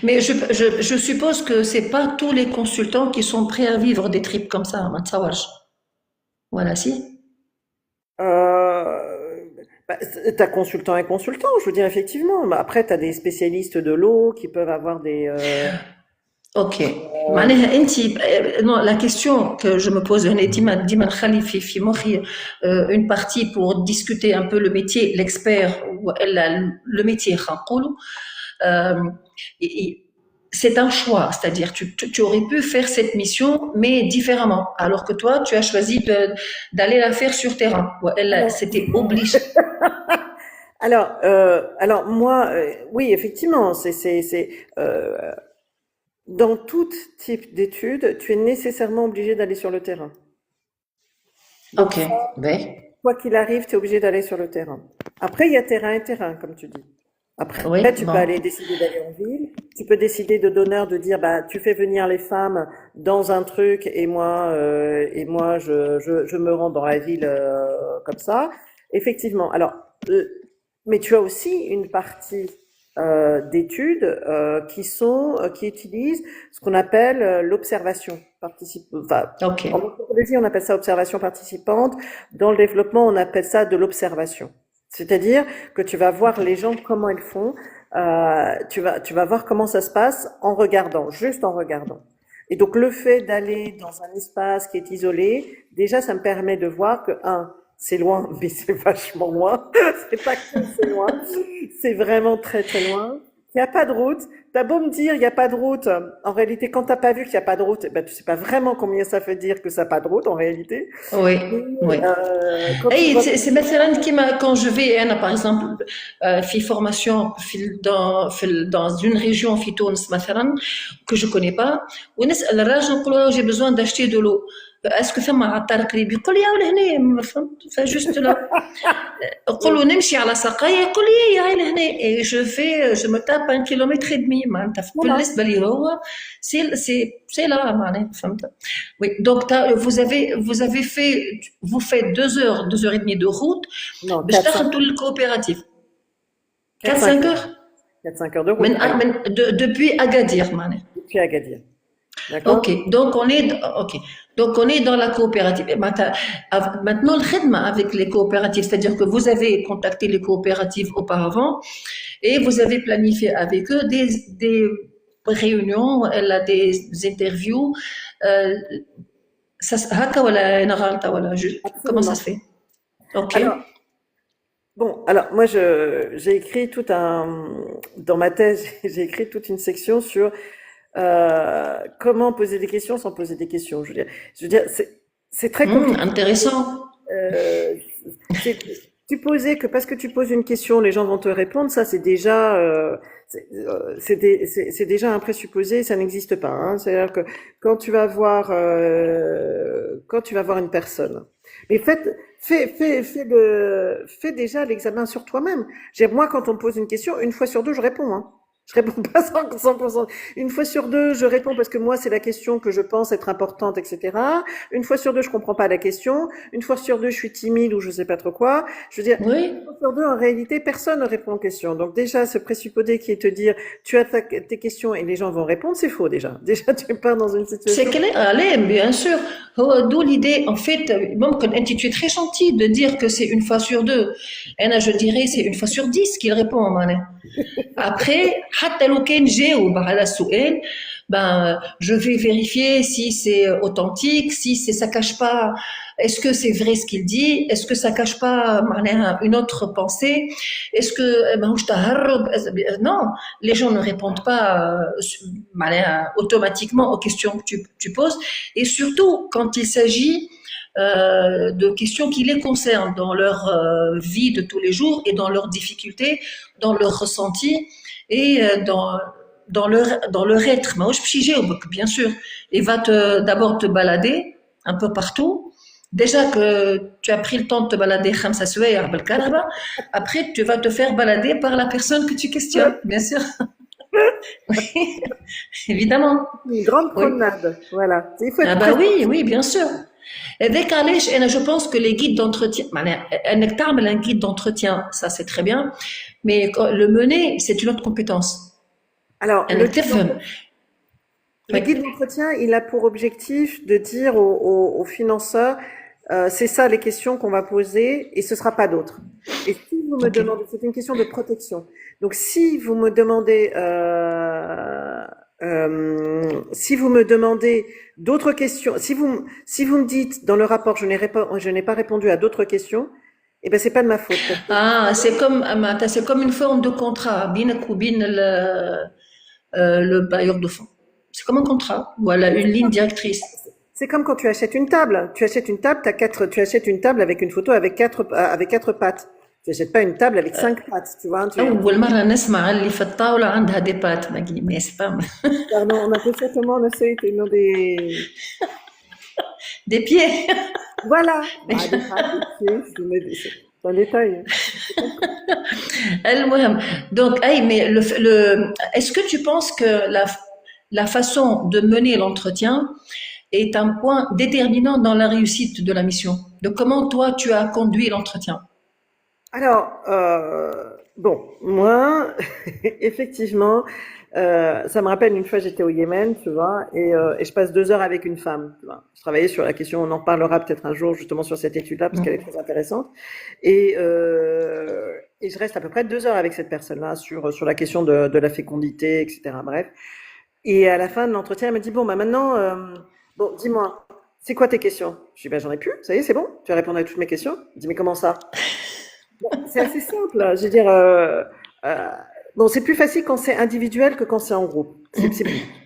Speaker 1: Mais je suppose que c'est pas tous les consultants qui sont prêts à vivre des trips comme ça, ما تصورش. Voilà, si.
Speaker 2: t'as consultant et consultant, je veux dire, effectivement. Mais après, t'as des spécialistes de l'eau qui peuvent avoir
Speaker 1: Ok. معناها انت non, la question que je me pose هنا ديما نخلي في مخي une partie pour discuter un peu le métier l'expert ولا le métier خلينا نقولوا. Euh, c'est un choix, c'est-à-dire tu aurais pu faire cette mission mais différemment alors que toi tu as choisi d'aller la faire sur terrain.
Speaker 2: alors,
Speaker 1: C'était obligé.
Speaker 2: alors moi, oui, effectivement, dans tout type d'études, tu es nécessairement obligé d'aller sur le terrain. Donc
Speaker 1: Ok,
Speaker 2: ça,
Speaker 1: ouais.
Speaker 2: quoi qu'il arrive, tu es obligé d'aller sur le terrain. Après, il y a terrain et terrain, comme tu dis. Après,
Speaker 1: Oui,
Speaker 2: tu peux
Speaker 1: bon.
Speaker 2: aller décider d'aller en ville. Tu peux décider de donneur de dire, bah, tu fais venir les femmes dans un truc et moi, je me rends dans la ville comme ça. Effectivement. Alors, mais tu as aussi une partie d'études qui utilisent ce qu'on appelle l'observation participe. Enfin,
Speaker 1: Ok.
Speaker 2: en anthropologie, on appelle ça observation participante. Dans le développement, on appelle ça de l'observation. C'est-à-dire que tu vas voir les gens comment ils font, tu vas voir comment ça se passe en regardant, juste en regardant. Et donc le fait d'aller dans un espace qui est isolé, déjà ça me permet de voir que c'est loin, mais c'est vachement loin. C'est pas que c'est loin, c'est vraiment très très loin. Il n'y a pas de route. T'as beau me dire il n'y a pas de route, en réalité quand t'as pas vu qu'il n'y a pas de route, ben tu sais pas vraiment combien ça veut dire que ça n'a pas de route en réalité.
Speaker 1: Oui,
Speaker 2: Et
Speaker 1: oui.
Speaker 2: quand tu
Speaker 1: Et
Speaker 2: vois
Speaker 1: c'est مثلا كيما quand je vais أنا par exemple في formation dans une région في تونس مثلا que je connais pas ونسأل الراجل نقول له j'ai besoin d'acheter de l'eau. Est-ce que ثم عطار قريب يقول لي يا ولا هنا ما فهمت فجست لا نقول له نمشي على ساقية يقول لي هاي لهنا et je me tape 1 كيلومتر et demi معناتها
Speaker 2: voilà.
Speaker 1: بالنسبة لي هو c'est là معناها فهمت. Oui, donc vous faites 2 heures et demie de route,
Speaker 2: Non,
Speaker 1: باش
Speaker 2: 4-5
Speaker 1: تاخذوا الcoopérative. 4-5
Speaker 2: 4-5 heures.
Speaker 1: heures
Speaker 2: 4-5 heures de route. Alors,
Speaker 1: depuis Agadir, معناها.
Speaker 2: depuis Agadir.
Speaker 1: Ok,
Speaker 2: D'accord?
Speaker 1: ok, donc on est dans la coopérative. Et maintenant, le khidma avec les coopératives, c'est-à-dire que vous avez contacté les coopératives auparavant et vous avez planifié avec eux des réunions, des interviews. Euh, هكا ولا أنا غلطة ولا comment ça se
Speaker 2: Absolument.
Speaker 1: fait? Ok.
Speaker 2: Alors, bon, alors moi j'ai écrit dans ma thèse, j'ai écrit toute une section sur comment poser des questions sans poser des questions. Je veux dire, C'est très compliqué.
Speaker 1: Intéressant.
Speaker 2: Euh, c'est- Supposer que parce que tu poses une question, les gens vont te répondre, ça c'est déjà, c'est déjà un présupposé, ça n'existe pas. Hein. C'est-à-dire que quand tu vas voir une personne, mais fais déjà l'examen sur toi-même. Moi, quand on me pose une question, une fois sur deux, je réponds. Hein. Je réponds pas 100%. Une fois sur deux, je réponds parce que moi, c'est la question que je pense être importante, etc. Une fois sur deux, je comprends pas la question. Une fois sur deux, je suis timide ou je sais pas trop quoi. Je veux dire,
Speaker 1: Oui.
Speaker 2: une fois sur deux, en réalité, personne ne répond aux questions. Donc déjà, ce présupposé qui est te dire, tu as tes questions et les gens vont répondre, c'est faux déjà. Déjà, tu es pas dans une
Speaker 1: C'est
Speaker 2: situation.
Speaker 1: clair, allez, bien sûr. D'où l'idée, en fait, même quand tu es très gentil de dire que c'est une fois sur deux. Et là, je dirais, c'est une fois sur 10 qu'il répond, mané. Après, حتى لو كان جاوب على السؤال, ben, je vais vérifier si c'est authentique, si c'est, ça cache pas, est-ce que c'est vrai ce qu'il dit, est-ce que ça cache pas معناها, une autre pensée, est-ce que ماهوش تهرب, non, les gens ne répondent pas معناها, automatiquement aux questions que tu poses, et surtout quand il s'agit de questions qui les concernent dans leur vie de tous les jours et dans leurs difficultés, dans leurs ressentis et dans leur être. Bien sûr. Il va d'abord te balader un peu partout. Déjà que tu as pris le temps de te balader, après tu vas te faire balader par la personne que tu questionnes, bien sûr. Évidemment.
Speaker 2: Une grande
Speaker 1: Oui.
Speaker 2: promenade. Voilà. Il faut
Speaker 1: Ah
Speaker 2: être
Speaker 1: bah
Speaker 2: présent.
Speaker 1: oui, oui, bien sûr. Et décalage, et je pense que les guides d'entretien, un guide d'entretien, ça c'est très bien, mais le mener, c'est une autre compétence.
Speaker 2: Alors,
Speaker 1: Un actif,
Speaker 2: le
Speaker 1: oui,
Speaker 2: guide d'entretien, il a pour objectif de dire aux financeurs, c'est ça les questions qu'on va poser et ce sera pas d'autres. Et si vous me
Speaker 1: ok.
Speaker 2: demandez, c'est une question de protection. Donc si vous me demandez d'autres questions, si vous me dites dans le rapport je n'ai pas répondu à d'autres questions, eh ben c'est pas de ma faute.
Speaker 1: Ah, c'est comme une forme de contrat, بينك وبين le bailleur de fonds. C'est comme un contrat, voilà, une ligne directrice.
Speaker 2: C'est comme quand tu achètes une table. Tu achètes une table, tu achètes une table avec une photo avec quatre pattes. Tu achètes pas une table avec cinq pattes, tu vois.
Speaker 1: أول مرة نسمع اللي في الطاولة عندها دي بات mais c'est pas
Speaker 2: Pardon, on appelle ça comment on essaie non des,
Speaker 1: des pieds.
Speaker 2: voilà. Ah, des pattes, des pieds, c'est un détail.
Speaker 1: المهم donc mais est-ce que tu penses que la façon de mener l'entretien est un point déterminant dans la réussite de la mission, de comment toi tu as conduit l'entretien?
Speaker 2: Alors, bon, moi, effectivement, ça me rappelle une fois j'étais au Yémen, tu vois, et je passe 2 heures avec une femme. Tu vois. Je travaillais sur la question, on en parlera peut-être un jour justement sur cette étude-là parce qu'elle est très intéressante. Et je reste à peu près 2 heures avec cette personne-là sur la question de la fécondité, etc. Bref. Et à la fin de l'entretien, elle me dit, bon, bah maintenant, bon, dis-moi, c'est quoi tes questions? Je dis, bah j'en ai plus, ça y est, c'est bon, tu as répondu à toutes mes questions. Elle dit, mais comment ça? Bon, c'est assez simple. Je veux dire, euh, bon, c'est plus facile quand c'est individuel que quand c'est en groupe.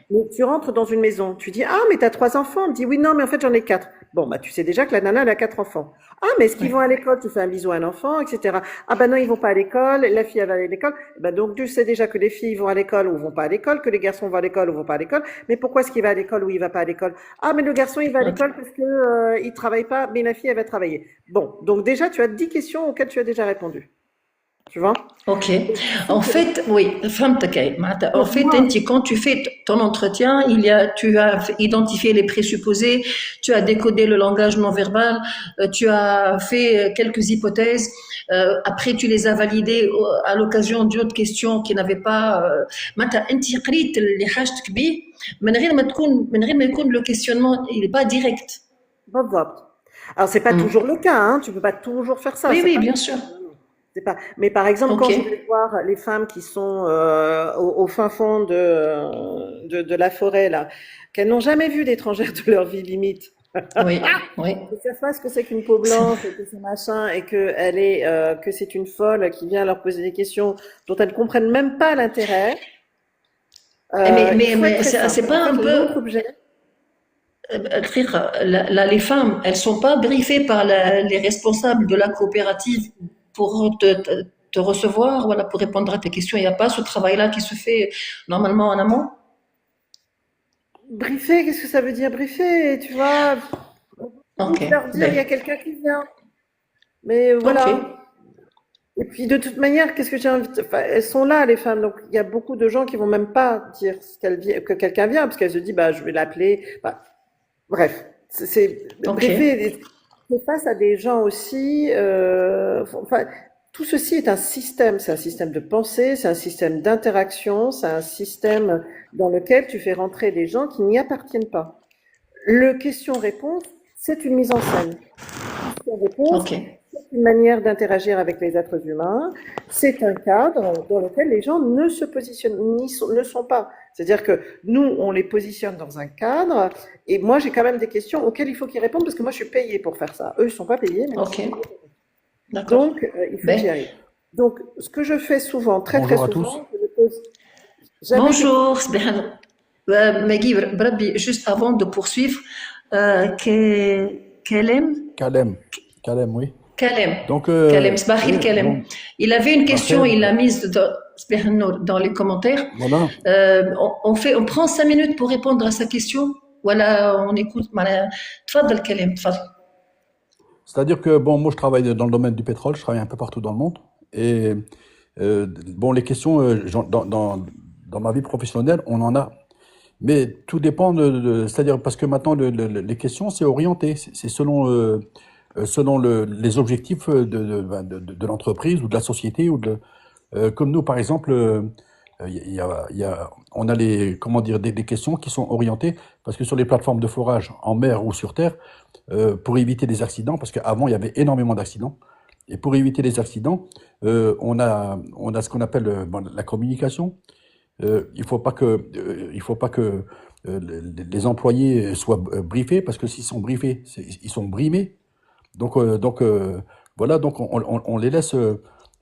Speaker 2: Mais tu rentres dans une maison, tu dis, ah, mais t'as 3 enfants. On me dit, oui, non, mais en fait, j'en ai 4. Bon, bah, tu sais déjà que la nana, elle a 4 enfants. Ah, mais est-ce qu'ils vont à l'école? Tu fais un bisou à un enfant, etc. Ah, bah non, ils vont pas à l'école. La fille, elle va à l'école. Bah, donc, tu sais déjà que les filles vont à l'école ou vont pas à l'école, que les garçons vont à l'école ou vont pas à l'école. Mais pourquoi est-ce qu'il va à l'école ou il va pas à l'école? Ah, mais le garçon, il va à l'école parce que, il travaille pas, mais la fille, elle va travailler. Bon, donc déjà, tu as 10 questions auxquelles tu as déjà répondu. Tu vois?
Speaker 1: Ok. En fait, oui, فهمتك. En
Speaker 2: Donc,
Speaker 1: fait,
Speaker 2: moi,
Speaker 1: quand tu fais ton entretien, tu as identifié les présupposés, tu as décodé le langage non verbal, tu as fait quelques hypothèses. Après, tu les as validées à l'occasion d'une autre question qui n'avait pas. معناتها أنت قريت اللي حاجتك بيه من غير ما يكون le questionnement il est pas direct.
Speaker 2: بالضبط. Alors, c'est pas toujours le cas, hein. Tu peux pas toujours faire ça.
Speaker 1: Oui,
Speaker 2: C'est
Speaker 1: oui,
Speaker 2: pas,
Speaker 1: bien sûr.
Speaker 2: c'est pas. Mais par exemple,
Speaker 1: Ok.
Speaker 2: quand je vais voir les femmes qui sont au fin fond de la forêt là, qu'elles n'ont jamais vu d'étrangère de leur vie limite,
Speaker 1: Oui, oui.
Speaker 2: qu'elles savent pas ce que c'est qu'une peau blanche, et que c'est machin, et que c'est une folle qui vient leur poser des questions dont elles ne comprennent même pas l'intérêt. Il faut être
Speaker 1: Mais
Speaker 2: très simple.
Speaker 1: c'est
Speaker 2: En
Speaker 1: pas
Speaker 2: fait,
Speaker 1: un peu.
Speaker 2: l'autre objet.
Speaker 1: Les femmes, elles sont pas briefées par les responsables de la coopérative pour te recevoir, voilà, pour répondre à tes questions. Il n'y a pas ce travail-là qui se fait normalement en amont.
Speaker 2: Briefer, qu'est-ce que ça veut dire briefer? Tu vois, on peut
Speaker 1: Ok,
Speaker 2: juste leur dire, il y a
Speaker 1: ben,
Speaker 2: quelqu'un qui vient. Mais
Speaker 1: ok,
Speaker 2: voilà. Et puis de toute manière, qu'est-ce que j'ai envie de... Enfin, elles sont là, les femmes. Donc il y a beaucoup de gens qui vont même pas dire que quelqu'un vient, parce qu'elles se disent, bah, je vais l'appeler. Bah, bref,
Speaker 1: ok,
Speaker 2: briefer, c'est face à des gens aussi. Enfin, tout ceci est un système. C'est un système de pensée, c'est un système d'interaction, c'est un système dans lequel tu fais rentrer des gens qui n'y appartiennent pas. Le question-réponse, c'est une mise en scène. Question-réponse,
Speaker 1: ok,
Speaker 2: c'est une manière d'interagir avec les êtres humains. C'est un cadre dans lequel les gens ne se positionnent, ne sont pas. C'est-à-dire que nous, on les positionne dans un cadre, et moi, j'ai quand même des questions auxquelles il faut qu'ils répondent, parce que moi, je suis payée pour faire ça. Eux, ils ne sont pas payés, mais moi, je
Speaker 1: ok,
Speaker 2: suis payée.
Speaker 1: d'accord.
Speaker 2: Donc, il faut que j'y
Speaker 1: Ben,
Speaker 2: aille. Donc, ce que je fais souvent, très très
Speaker 3: Bonjour à tous.
Speaker 2: souvent, je ne pose jamais des questions.
Speaker 1: bonjour, Sbhan. Magui, Brabbi, juste avant de poursuivre, Kalem,
Speaker 3: Kalem. Kalem, oui.
Speaker 1: Kalem,
Speaker 3: Donc,
Speaker 1: Kalem, Sbahil
Speaker 3: oui,
Speaker 1: Kalem.
Speaker 3: bon,
Speaker 1: Il avait une question,
Speaker 3: après,
Speaker 1: il l'a mise dans les commentaires.
Speaker 3: voilà.
Speaker 1: On prend 5 minutes pour répondre à sa question. Voilà, on écoute. Tfadal Kalem, tfadal.
Speaker 3: C'est-à-dire que, bon, moi, je travaille dans le domaine du pétrole, je travaille un peu partout dans le monde. Et, bon, les questions, dans ma vie professionnelle, on en a. Mais tout dépend c'est-à-dire, parce que maintenant, les questions, c'est orienté. C'est selon, selon les objectifs de l'entreprise ou de la société ou comme nous, par exemple, on a comment dire, des questions qui sont orientées parce que sur les plateformes de forage en mer ou sur terre, pour éviter des accidents, parce qu'avant il y avait énormément d'accidents, et pour éviter les accidents, on a ce qu'on appelle bon, la communication. Il faut pas que les employés soient briefés parce que s'ils sont briefés, ils sont brimés. Donc voilà, donc on les laisse.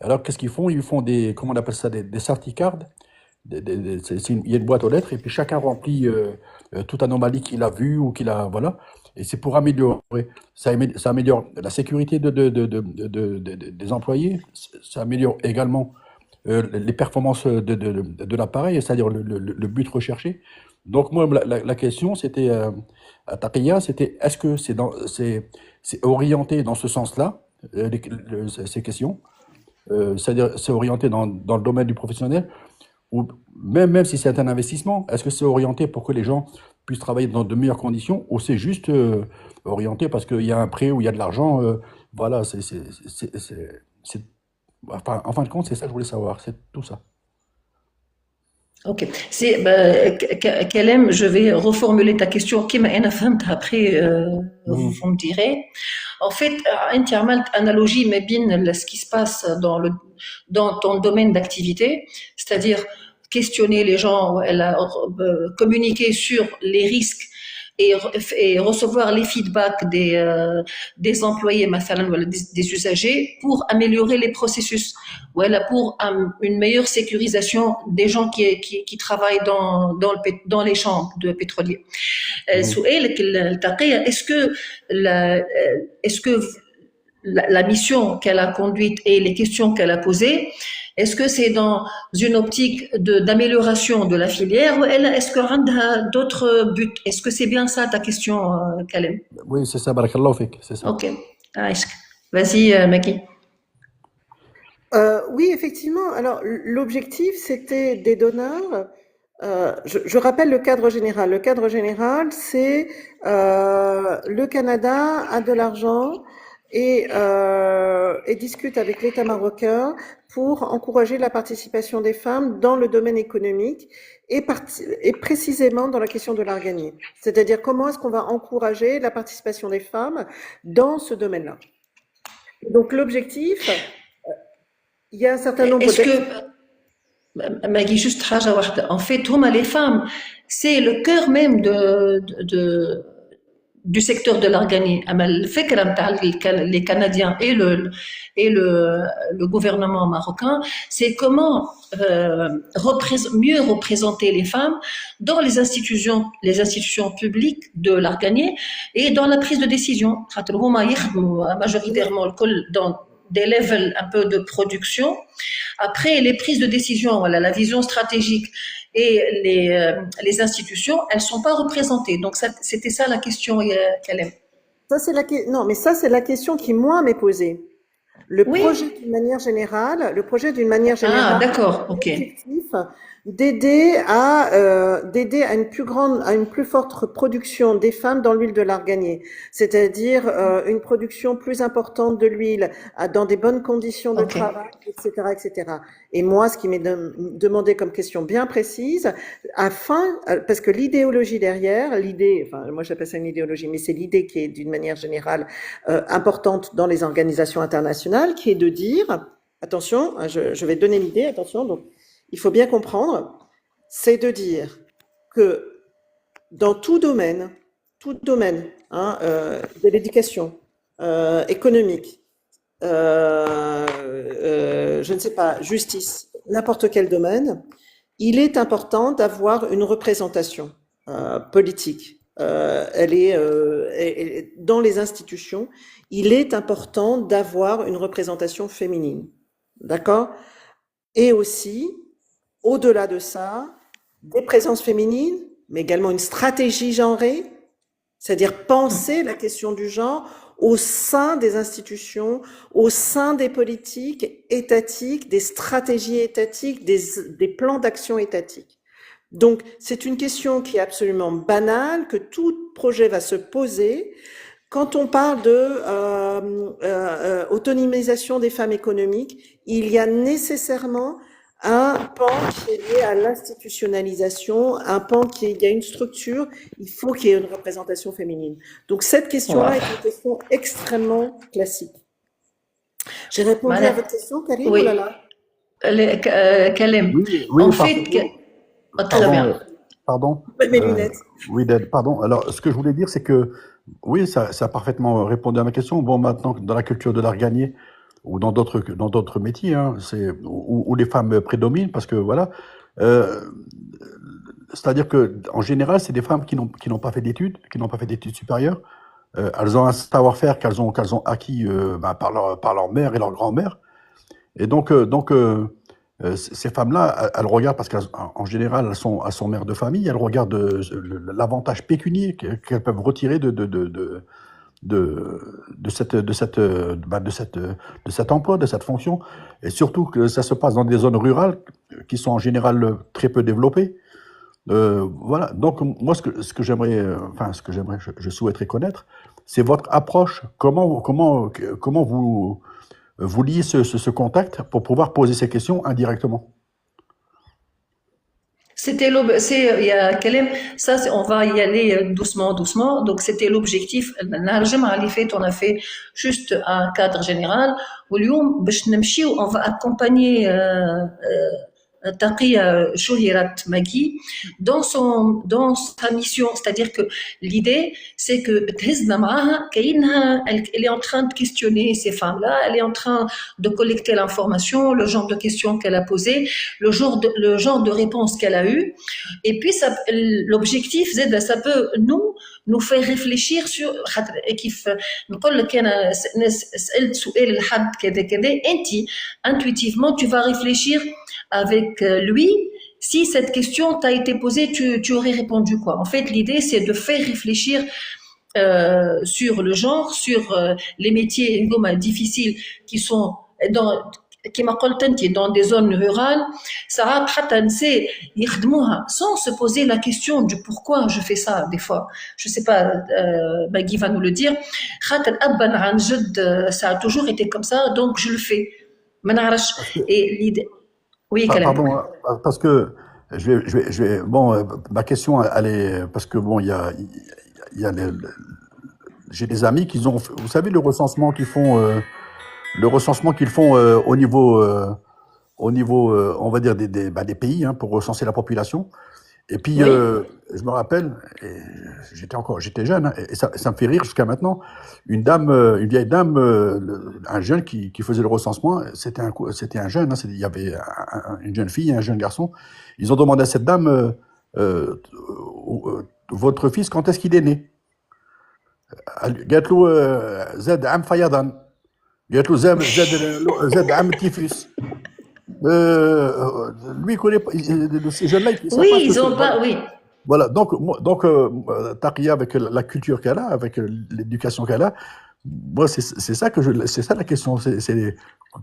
Speaker 3: Alors qu'est-ce qu'ils font? Ils font des, comment on appelle ça, des certicards. Il y a une boîte aux lettres et puis chacun remplit toute anomalie qu'il a vue ou qu'il a, voilà. Et c'est pour améliorer. Ça améliore la sécurité des employés. Ça améliore également les performances de l'appareil, c'est-à-dire le but recherché. Donc moi, la question, c'était à Taqiya, c'était est-ce que c'est orienté dans ce sens-là, ces questions, c'est-à-dire c'est orienté dans le domaine du professionnel, ou même si c'est un investissement, est-ce que c'est orienté pour que les gens puissent travailler dans de meilleures conditions, ou c'est juste orienté parce qu'il y a un prêt ou il y a de l'argent, voilà, enfin, en fin de compte, c'est ça que je voulais savoir, c'est tout ça.
Speaker 1: Ok. Kalem, je vais reformuler ta question. Qui m'a après,
Speaker 3: Mhm.
Speaker 1: vous me direz. En fait, انت عملت analogie ما بين ce qui se passe dans ton domaine d'activité, c'est-à-dire questionner les gens, communiquer sur les risques et recevoir les feedbacks des employés, مثلاً, voilà, des usagers, pour améliorer les processus, voilà, pour une meilleure sécurisation des gens qui travaillent dans les champs de pétroliers.
Speaker 3: Mhm.
Speaker 1: سؤالك التقية, est-ce que la mission qu'elle a conduite et les questions qu'elle a posées, est-ce que c'est dans une optique d'amélioration de la filière, ou est-ce qu'il y a d'autres buts? Est-ce que c'est bien ça ta question, Kalem?
Speaker 3: Oui, c'est ça, barakallahu fik, c'est ça.
Speaker 1: Ok, Aïsk. Vas-y, Maki.
Speaker 2: Oui, effectivement. Alors, l'objectif, c'était des donneurs. Je rappelle le cadre général. Le cadre général, c'est le Canada a de l'argent et discute avec l'État marocain pour encourager la participation des femmes dans le domaine économique et précisément dans la question de l'arganie. C'est-à-dire comment est-ce qu'on va encourager la participation des femmes dans ce domaine-là. Donc l'objectif, il y a un certain nombre
Speaker 1: Est-ce que, Maggie, juste حاجة واحدة. En fait, les femmes, c'est le cœur même du secteur de l'organisme. Le fait que les Canadiens et le gouvernement marocain, c'est comment mieux représenter les femmes dans les institutions publiques de l'organisme et dans la prise de décision. Majoritairement dans des levels un peu de production. Après, les prises de décision, voilà, la vision stratégique et les institutions, elles sont pas représentées. Donc, c'était ça la question qu'elle aime.
Speaker 2: Non, mais ça, c'est la question qui, moi, m'est posée. Le
Speaker 1: Oui.
Speaker 2: projet d'une manière générale,
Speaker 1: Ah, d'accord, ok.
Speaker 2: l'objectif d'aider à une plus forte production des femmes dans l'huile de l'arganier, c'est-à-dire une production plus importante de l'huile dans des bonnes conditions de
Speaker 1: Ok.
Speaker 2: travail, etc., etc. Et moi, ce qui m'est demandé comme question bien précise, parce que l'idéologie derrière, enfin, moi j'appelle ça une idéologie, mais c'est l'idée qui est d'une manière générale importante dans les organisations internationales, qui est de dire, attention, je vais donner l'idée, attention, donc il faut bien comprendre, c'est de dire que dans tout domaine, de l'éducation économique, je ne sais pas, justice, n'importe quel domaine, il est important d'avoir une représentation politique. Dans les institutions, il est important d'avoir une représentation féminine. D'accord? Et aussi, au-delà de ça, des présences féminines, mais également une stratégie genrée, c'est-à-dire penser la question du genre au sein des institutions, au sein des politiques étatiques, des stratégies étatiques, des plans d'action étatiques. Donc, c'est une question qui est absolument banale, que tout projet va se poser. Quand on parle de autonomisation des femmes économiques, il y a nécessairement un pan qui est lié à l'institutionnalisation, il y a une structure, il faut qu'il y ait une représentation féminine. Donc cette question-là est une question extrêmement classique. J'ai répondu à votre question, Karim?
Speaker 1: Oui.
Speaker 2: Oh là là.
Speaker 1: Kalem.
Speaker 3: Oui,
Speaker 1: En fait, très bien.
Speaker 3: Pardon.
Speaker 2: Mes lunettes.
Speaker 3: Oui, pardon. Alors, ce que je voulais dire, c'est que, oui, ça a parfaitement répondu à ma question. Bon, maintenant, dans la culture de l'arganier, ou dans d'autres métiers, hein, où les femmes prédominent, parce que voilà, c'est-à-dire que en général, c'est des femmes qui n'ont pas fait d'études, supérieures. Elles ont un savoir-faire qu'elles ont acquis par leur mère et leur grand-mère. Et donc, ces femmes-là, elles regardent, parce qu'en général, elles sont mères de famille, elles regardent l'avantage pécunier qu'elles peuvent retirer de cet emploi, de cette fonction, et surtout que ça se passe dans des zones rurales qui sont en général très peu développées. Voilà. Donc moi, ce que j'aimerais, je souhaiterais connaître, c'est votre approche. Comment vous liez ce contact pour pouvoir poser ces questions indirectement.
Speaker 1: Il y a ça, on va y aller doucement. Donc, c'était l'objectif. On a fait juste un cadre général. On va accompagner Taqiya Chouhirat Magui dans sa mission. C'est-à-dire que l'idée, c'est que elle est en train de questionner ces femmes-là, elle est en train de collecter l'information, le genre de questions qu'elle a posées, le genre de réponses qu'elle a eues. Et puis, l'objectif, ça peut nous faire réfléchir sur intuitivement tu vas réfléchir avec lui. Si cette question t'a été posée, tu aurais répondu quoi? En fait, l'idée, c'est de faire réfléchir sur le genre, sur les métiers difficiles qui sont dans des zones rurales. Ça sans se poser la question du pourquoi je fais ça des fois. Je sais pas, Magui va nous le dire. Ça a toujours été comme ça, donc je le fais. Et l'idée. Oui,
Speaker 3: pardon, parce que ma question, elle est, parce que bon, j'ai des amis qui ont, vous savez, le recensement qu'ils font au niveau, on va dire des pays, hein, pour recenser la population. Et puis,
Speaker 1: Oui,
Speaker 3: je me rappelle, et j'étais jeune, hein, et ça me fait rire jusqu'à maintenant. Une vieille dame, un jeune qui faisait le recensement, c'était un jeune, hein, il y avait une jeune fille et un jeune garçon. Ils ont demandé à cette dame, votre fils, quand est-ce qu'il est né? قالت له زاد عام فيضان. قالت له زاد عام التيفوس. Lui, il connaît pas, ces jeunes-là, ils ne savent
Speaker 1: oui,
Speaker 3: pas ce que
Speaker 1: ils
Speaker 3: c'est.
Speaker 1: ont pas,
Speaker 3: Voilà.
Speaker 1: oui.
Speaker 3: Voilà, donc Takia, avec la culture qu'elle a, avec l'éducation qu'elle a, moi, c'est ça c'est ça la question,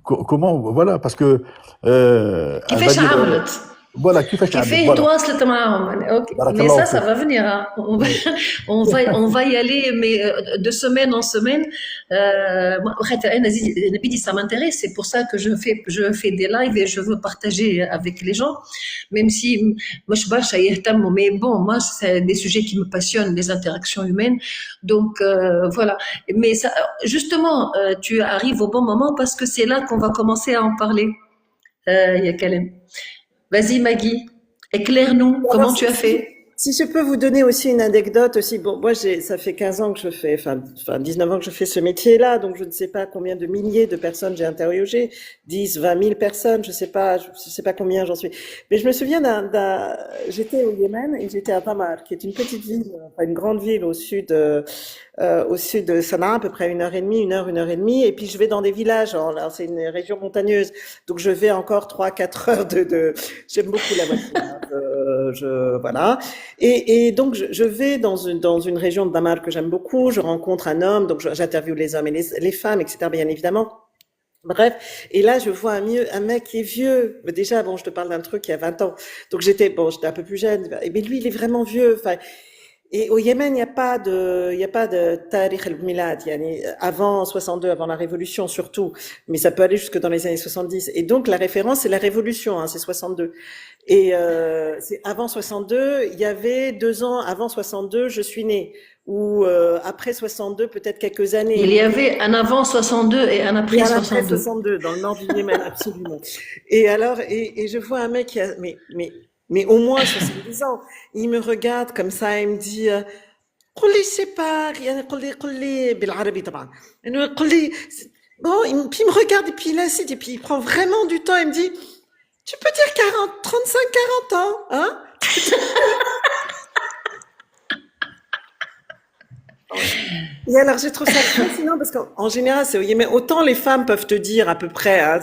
Speaker 3: comment, voilà, parce que elle va
Speaker 1: كيفاش
Speaker 3: dire,
Speaker 1: عملت؟
Speaker 3: voilà, qui fait Chablis,
Speaker 1: كيفاه
Speaker 3: voilà,
Speaker 1: تواصلت معاهم؟ Ok. Mais
Speaker 3: barakallahu
Speaker 1: ça
Speaker 3: fik.
Speaker 1: va venir, hein.
Speaker 3: Oui,
Speaker 1: On va y aller, mais de semaine en semaine. Moi, Nabidi, ça m'intéresse. C'est pour ça que je fais des lives et je veux partager avec les gens, même si moi je bâche à يهتموا. Mais bon, moi c'est des sujets qui me passionnent, les interactions humaines. Donc voilà. Mais ça, justement, tu arrives au bon moment parce que c'est là qu'on va commencer à en parler. Yakalem. Vas-y Maggie, éclaire-nous,
Speaker 2: Alors,
Speaker 1: comment tu as fait?
Speaker 2: si je peux vous donner aussi une anecdote aussi, bon, moi, ça fait 15 ans que je fais, enfin, 19 ans que je fais ce métier-là, donc je ne sais pas combien de milliers de personnes j'ai interrogé, 10, 20 000 personnes, je sais pas combien j'en suis. Mais je me souviens j'étais au Yémen et j'étais à Tamar, qui est une petite ville, enfin, une grande ville au sud de Sanaa, à peu près une heure et demie, et puis je vais dans des villages, alors c'est une région montagneuse, donc je vais encore 3, 4 heures j'aime beaucoup la voiture, hein, voilà. Et donc, je vais dans une région de Damas que j'aime beaucoup. Je rencontre un homme, donc j'interviewe les hommes et les femmes, etc., bien évidemment. Bref, et là, je vois un mec qui est vieux. Mais déjà, bon, je te parle d'un truc qui a 20 ans. Donc, j'étais un peu plus jeune. Mais lui, il est vraiment vieux. Enfin, et au Yémen, il y a pas de Tariq al-Milad, yani avant 62, avant la révolution surtout, mais ça peut aller jusque dans les années 70. Et donc la référence, c'est la révolution, hein, c'est 62. Et c'est avant 62, il y avait 2 ans avant 62, je suis née, ou après 62, peut-être quelques années.
Speaker 1: Il y avait un avant 62 et un
Speaker 2: Il y
Speaker 1: après
Speaker 2: a un après
Speaker 1: 62.
Speaker 2: 62 dans le nord du Yémen, absolument. Et alors, et je vois un mec qui a, mais au moins 70 ans. Il me regarde comme ça, il me dit, قل لي سي با يعني قل لي بالعربي طبعا انه قل لي bon puis il me regarde et puis il incite et puis il prend vraiment du temps, il me dit tu peux dire 40 ans, hein? Et alors, je trouve ça fascinant parce qu'en général, c'est au Yémen. Autant les femmes peuvent te dire à peu près, hein,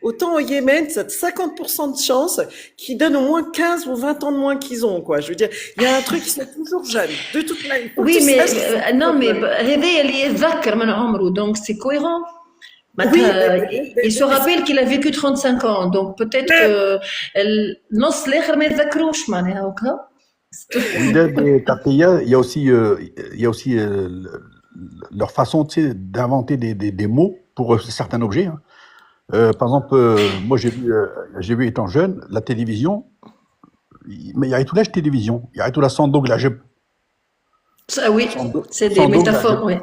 Speaker 2: autant au Yémen, ça a 50% de chance qu'ils donnent au moins 15 ou 20 ans de moins qu'ils ont, quoi. Je veux dire, il y a un truc, ils sont toujours jeunes. De toute manière, il faut que
Speaker 1: Oui,
Speaker 2: tu
Speaker 1: mais
Speaker 2: saches qu'ils sont
Speaker 1: non,
Speaker 2: toujours
Speaker 1: mais
Speaker 2: jeunes.
Speaker 1: هذا اللي يتذكر من عمره, donc c'est cohérent.
Speaker 2: Oui,
Speaker 1: Il se rappelle qu'il a vécu 35 ans, donc peut-être que النص الآخر ما يتذكروش معناها هكا.
Speaker 3: Wydad et Takia, il y a aussi leur façon, tu sais, d'inventer des mots pour certains objets, hein. Par exemple, moi j'ai vu étant jeune la télévision, mais il y a tout la télévision, il y a tout la sandog la jeb,
Speaker 1: Ah oui, c'est des
Speaker 3: sandog la jeb.
Speaker 1: métaphores, oui.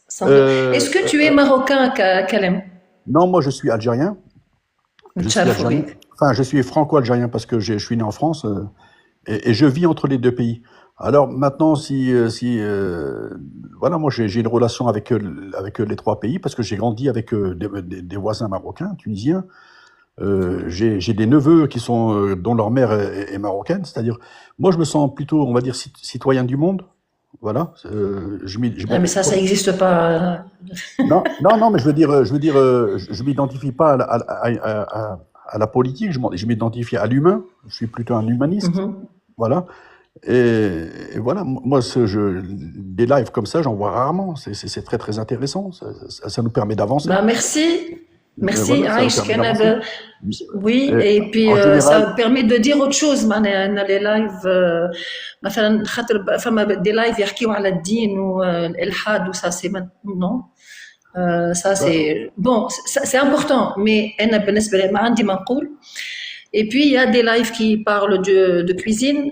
Speaker 1: Sans doute. Est-ce que tu es marocain, Kalem?
Speaker 3: Non, moi je suis algérien. Je suis
Speaker 1: Tcharf,
Speaker 3: algérien.
Speaker 1: oui.
Speaker 3: Enfin, je suis franco-algérien parce que je suis né en France et je vis entre les deux pays. Alors maintenant, voilà, moi j'ai une relation avec les trois pays parce que j'ai grandi avec des voisins marocains, tunisiens. J'ai des neveux qui sont dont leur mère est marocaine, c'est-à-dire moi je me sens plutôt, on va dire, citoyen du monde. Voilà.
Speaker 1: Ah, mais ça n'existe pas.
Speaker 3: Non, mais je m'identifie pas à la politique, je m'identifie à l'humain. Je suis plutôt un humaniste. Voilà. Et voilà, moi, des lives comme ça, j'en vois rarement. C'est très, très intéressant. Ça nous permet d'avancer.
Speaker 1: Bah, merci. Merci,
Speaker 3: Voilà,
Speaker 1: Aïch,
Speaker 3: d'avancer.
Speaker 1: oui, et puis
Speaker 3: En général,
Speaker 1: ça permet de dire autre chose. معناها les lives, مثلا خاطر فما des lives يحكيوا على الدين والإلحاد و ça c'est non. Ça c'est bon, c'est important, mais أنا بالنسبة لي ما عندي ما نقول. Et puis il y a des lives qui parlent de cuisine,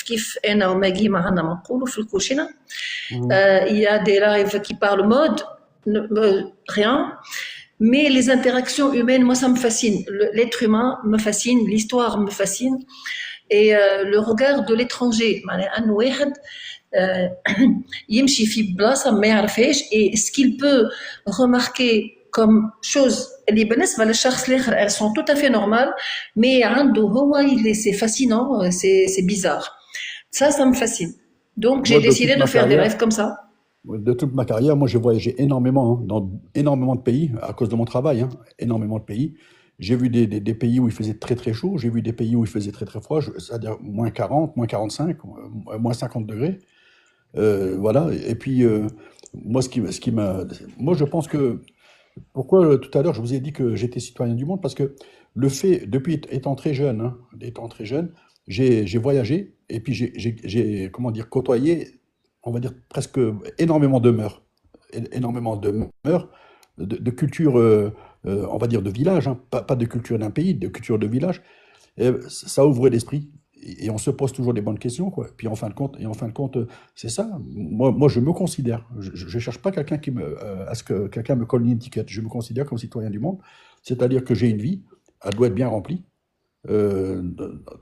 Speaker 1: كيف أنا وماجي ما عندنا ما نقولوا في الكوشينة. Il y a des lives qui parlent mode, rien. Mais les interactions humaines, moi, ça me fascine. L'être humain me fascine, l'histoire me fascine. et le regard de l'étranger. معناها أن واحد يمشي في بلاصة ما يعرفهاش et ce qu'il peut remarquer comme chose اللي بالنسبة للشخص الآخر elles sont tout à fait normales mais عنده هو c'est fascinant, c'est bizarre. Ça me fascine. Donc j'ai
Speaker 3: Moi, de
Speaker 1: décidé
Speaker 3: toute
Speaker 1: de
Speaker 3: ma
Speaker 1: faire des
Speaker 3: carrière,
Speaker 1: rêves comme ça.
Speaker 3: de toute ma carrière, moi, j'ai voyagé énormément, hein, dans énormément de pays à cause de mon travail, hein, énormément de pays. J'ai vu des pays où il faisait très très chaud, j'ai vu des pays où il faisait très très froid, c'est-à-dire moins 40, moins 45, moins 50 degrés. Voilà. Et puis, moi, moi, je pense que, pourquoi tout à l'heure je vous ai dit que j'étais citoyen du monde, parce que le fait, depuis étant très jeune, hein, j'ai voyagé, et puis comment dire, côtoyé, on va dire presque énormément de mœurs, énormément de mœurs, de culture, on va dire de village, hein, pas de culture d'un pays, de culture de village. Et ça ouvre l'esprit et on se pose toujours les bonnes questions, quoi. Puis en fin de compte, c'est ça. Moi, je me considère. Je cherche pas quelqu'un à ce que quelqu'un me colle une étiquette. Je me considère comme citoyen du monde, c'est-à-dire que j'ai une vie, elle doit être bien remplie.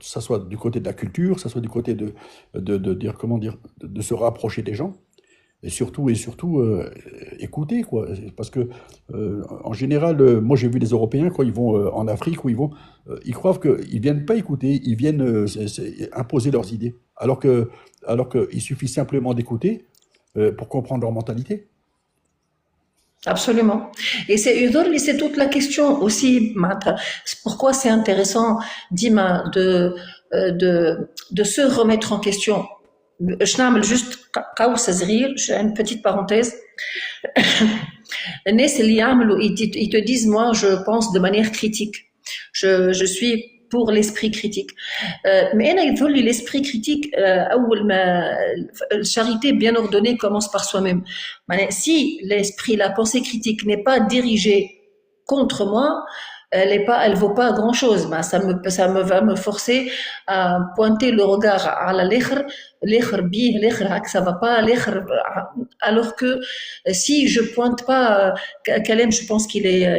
Speaker 3: Ça soit du côté de la culture, ça soit du côté de dire comment dire, de se rapprocher des gens. Et surtout écouter, quoi. Parce que, en général, moi j'ai vu des Européens, quand ils vont en Afrique, où ils croient qu'ils viennent pas écouter, ils viennent imposer leurs idées. Alors que il suffit simplement d'écouter pour comprendre leur mentalité.
Speaker 1: Absolument. Et c'est toute la question aussi. C'est pourquoi c'est intéressant, Dima, de se remettre en question. Je n'aime juste une petite parenthèse. Ils te disent, moi, je pense de manière critique. Je suis pour l'esprit critique. Mais l'esprit critique, la charité bien ordonnée commence par soi-même. Si la pensée critique n'est pas dirigée contre moi, elle vaut pas grand chose. Ça va me forcer à pointer le regard à l'autre bih, l'autre ça va pas, alors que si je pointe pas Kalem, je pense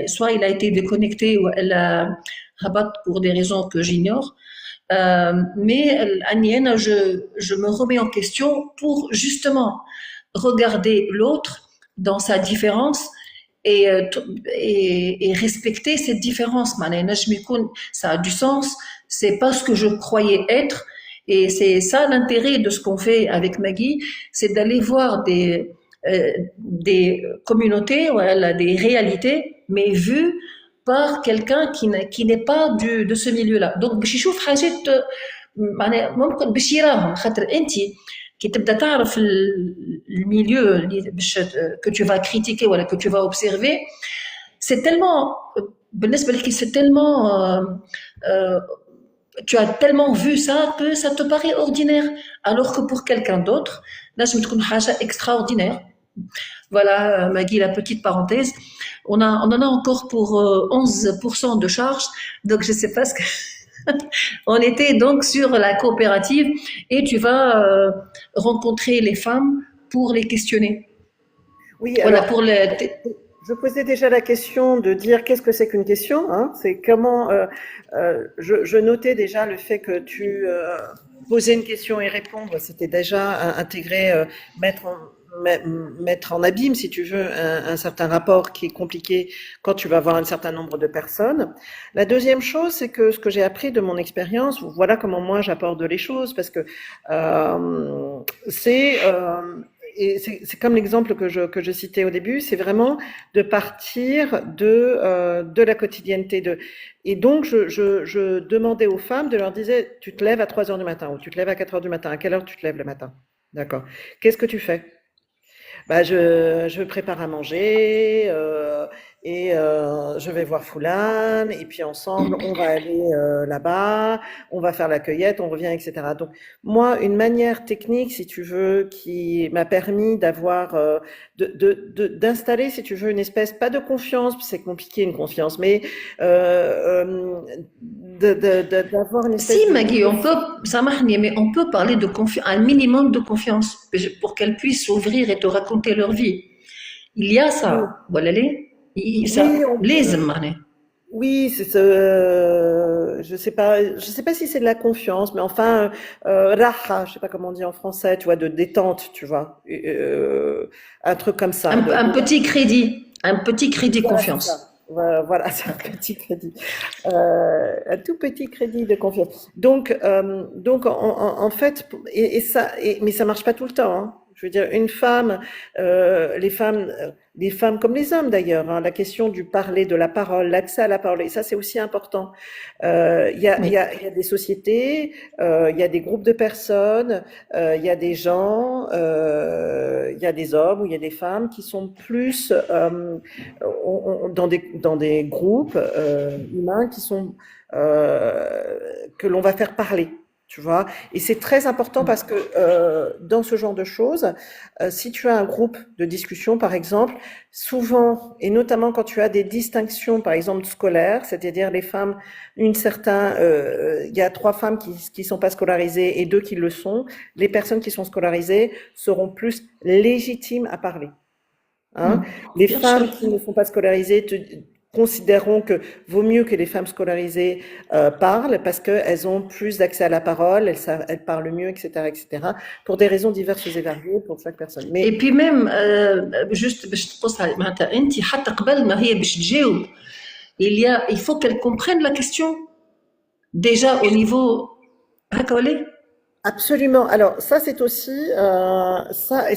Speaker 1: soit il a été déconnecté ou elle a rabat pour des raisons que j'ignore. Mais Anienne, je me remets en question pour justement regarder l'autre dans sa différence et respecter cette différence. Ça a du sens, c'est pas ce que je croyais être, et c'est ça l'intérêt de ce qu'on fait avec Maggie, c'est d'aller voir des communautés, voilà, des réalités, mais vues par quelqu'un qui n'est pas de ce milieu-là. Donc باش يشوف حاجات معناها ممكن باش يراهم خاطر انت كي تبدا تعرف الميليو اللي باش que tu vas critiquer ولا que tu vas observer, c'est tellement بالنسبه لك c'est tellement tu as tellement vu ça que ça te paraît ordinaire, alors que pour quelqu'un d'autre لازم تكون حاجه extraordinaire. Voilà, Maggie, la petite parenthèse. On en a encore pour 11% de charge, donc je sais pas ce que... On était donc sur la coopérative et tu vas rencontrer les femmes pour les questionner.
Speaker 2: Oui,
Speaker 1: Voilà,
Speaker 2: alors, je posais déjà la question de dire qu'est-ce que c'est qu'une question, hein, c'est comment, je notais déjà le fait que tu poser une question et répondre, c'était déjà intégrer, mettre en abîme, si tu veux, un certain rapport qui est compliqué quand tu vas avoir un certain nombre de personnes. La deuxième chose, c'est que ce que j'ai appris de mon expérience, voilà comment moi j'aborde les choses, parce que et c'est comme l'exemple que je citais au début, c'est vraiment de partir de la quotidienneté et donc je demandais aux femmes, de leur disais, tu te lèves à 3 heures du matin ou tu te lèves à 4 heures du matin, à quelle heure tu te lèves le matin? D'accord. Qu'est-ce que tu fais? Bah, je prépare à manger, je vais voir Foulane, et puis ensemble, on va aller là-bas, on va faire la cueillette, on revient, etc. Donc, moi, une manière technique, si tu veux, qui m'a permis d'avoir, d'installer, si tu veux, une espèce, pas de confiance, c'est compliqué une confiance, mais d'avoir une espèce
Speaker 1: Si,
Speaker 2: de...
Speaker 1: Maggie, mais on peut parler de confiance, un minimum de confiance, pour qu'elles puissent s'ouvrir et te raconter leur vie. Il y a ça, voilà ça,
Speaker 2: Oui,
Speaker 1: لازم معناها.
Speaker 2: oui, je sais pas si c'est de la confiance, mais enfin, raha, je sais pas comment on dit en français, tu vois, de détente, tu vois, un truc comme ça.
Speaker 1: Un petit crédit
Speaker 2: Voilà, c'est ça.
Speaker 1: confiance.
Speaker 2: Voilà, c'est un petit crédit, un tout petit crédit de confiance. Donc en fait, mais ça marche pas tout le temps, hein. Je veux dire, une femme, les femmes comme les hommes d'ailleurs, hein, la question du parler, de la parole, l'accès à la parole, et ça c'est aussi important.
Speaker 1: Oui.
Speaker 2: Il y a des sociétés, il y a des groupes de personnes, il y a des gens, il y a des hommes ou il y a des femmes qui sont plus dans des groupes humains qui sont que l'on va faire parler, tu vois. Et c'est très important parce que dans ce genre de choses, si tu as un groupe de discussion, par exemple, souvent, et notamment quand tu as des distinctions, par exemple scolaires, c'est-à-dire les femmes, il y a 3 femmes qui sont pas scolarisées et 2 qui le sont, les personnes qui sont scolarisées seront plus légitimes à parler. Hein. Les
Speaker 1: Bien sûr.
Speaker 2: femmes qui ne sont pas scolarisées considéreront que vaut mieux que les femmes scolarisées parlent parce qu'elles ont plus d'accès à la parole, elles parlent mieux, etc., etc., pour des raisons diverses et variées pour chaque personne.
Speaker 1: Et
Speaker 2: Mais
Speaker 1: puis même, juste باش تقص على معناتها انت حتى قبل ما هي باش تجاوب il faut qu'elle comprenne la question déjà au niveau هكا ولا
Speaker 2: absolument. Alors ça, c'est aussi ça, et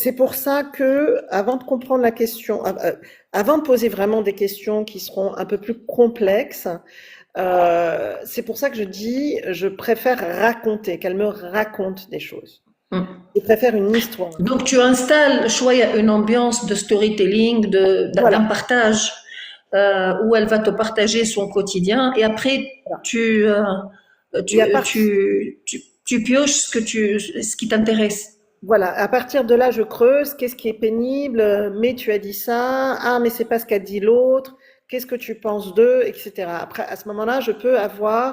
Speaker 2: c'est pour ça que avant de comprendre la question, avant de poser vraiment des questions qui seront un peu plus complexes, c'est pour ça que je dis, je préfère raconter, qu'elle me raconte des choses. Je préfère une histoire.
Speaker 1: Donc tu installes شوية une ambiance de storytelling, d'un
Speaker 2: Voilà.
Speaker 1: partage où elle va te partager son quotidien et après
Speaker 2: Voilà.
Speaker 1: tu,
Speaker 2: Et à part-
Speaker 1: tu pioches ce qui t'intéresse.
Speaker 2: Voilà, à partir de là, je creuse. Qu'est-ce qui est pénible? Mais tu as dit ça. Ah, mais c'est pas ce qu'a dit l'autre. Qu'est-ce que tu penses d'eux, etc. Après, à ce moment-là, je peux avoir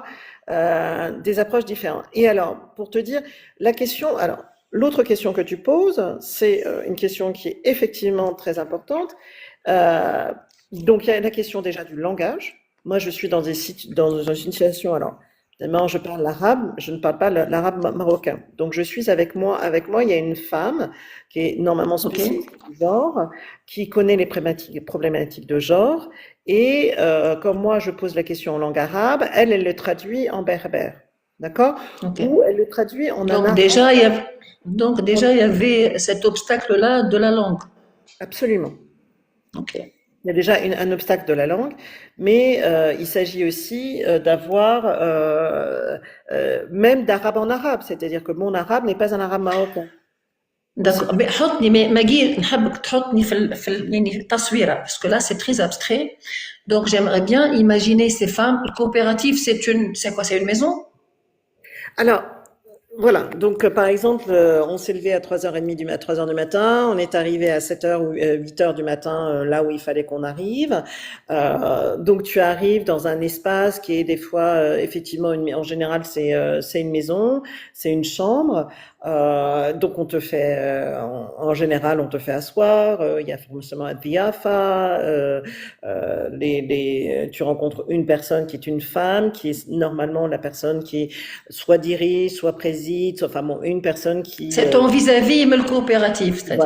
Speaker 2: des approches différentes. Et alors, pour te dire, alors, l'autre question que tu poses, c'est une question qui est effectivement très importante. Donc, il y a la question déjà du langage. Moi, je suis dans une situation, alors, évidemment, je parle l'arabe, je ne parle pas l'arabe marocain. Donc, je suis avec moi, il y a une femme qui est normalement spécialiste du genre, qui connaît les problématiques de genre. Et comme moi, je pose la question en langue arabe, elle le traduit en berbère. D'accord?
Speaker 1: Okay.
Speaker 2: Ou elle le traduit en
Speaker 1: Donc
Speaker 2: arabe.
Speaker 1: déjà, il y avait cet obstacle-là de la langue.
Speaker 2: Absolument.
Speaker 1: Ok.
Speaker 2: Il y a déjà un obstacle de la langue, mais il s'agit aussi d'avoir même d'arabe en arabe, c'est-à-dire que mon arabe n'est pas un arabe marocain.
Speaker 1: D'accord. حطني ماجي نحبك تحطني يعني تصويره parce que là c'est très abstrait. Donc j'aimerais bien imaginer ces femmes. Le coopératif c'est quoi? C'est une maison?
Speaker 2: Alors, voilà. Donc, par exemple, on s'est levé à 3h30 à 3h du matin. On est arrivé à 7h ou 8h du matin, là où il fallait qu'on arrive. Donc, tu arrives dans un espace qui est des fois, effectivement, en général, c'est une maison, c'est une chambre. Donc, on te fait, en général, on te fait asseoir. Il y a forcément un diafa. Tu rencontres une personne qui est une femme, qui est normalement la personne qui soit dirige, soit préside, enfin bon, une personne qui.
Speaker 1: C'est ton vis-à-vis, mais le coopératif, c'est-à-dire.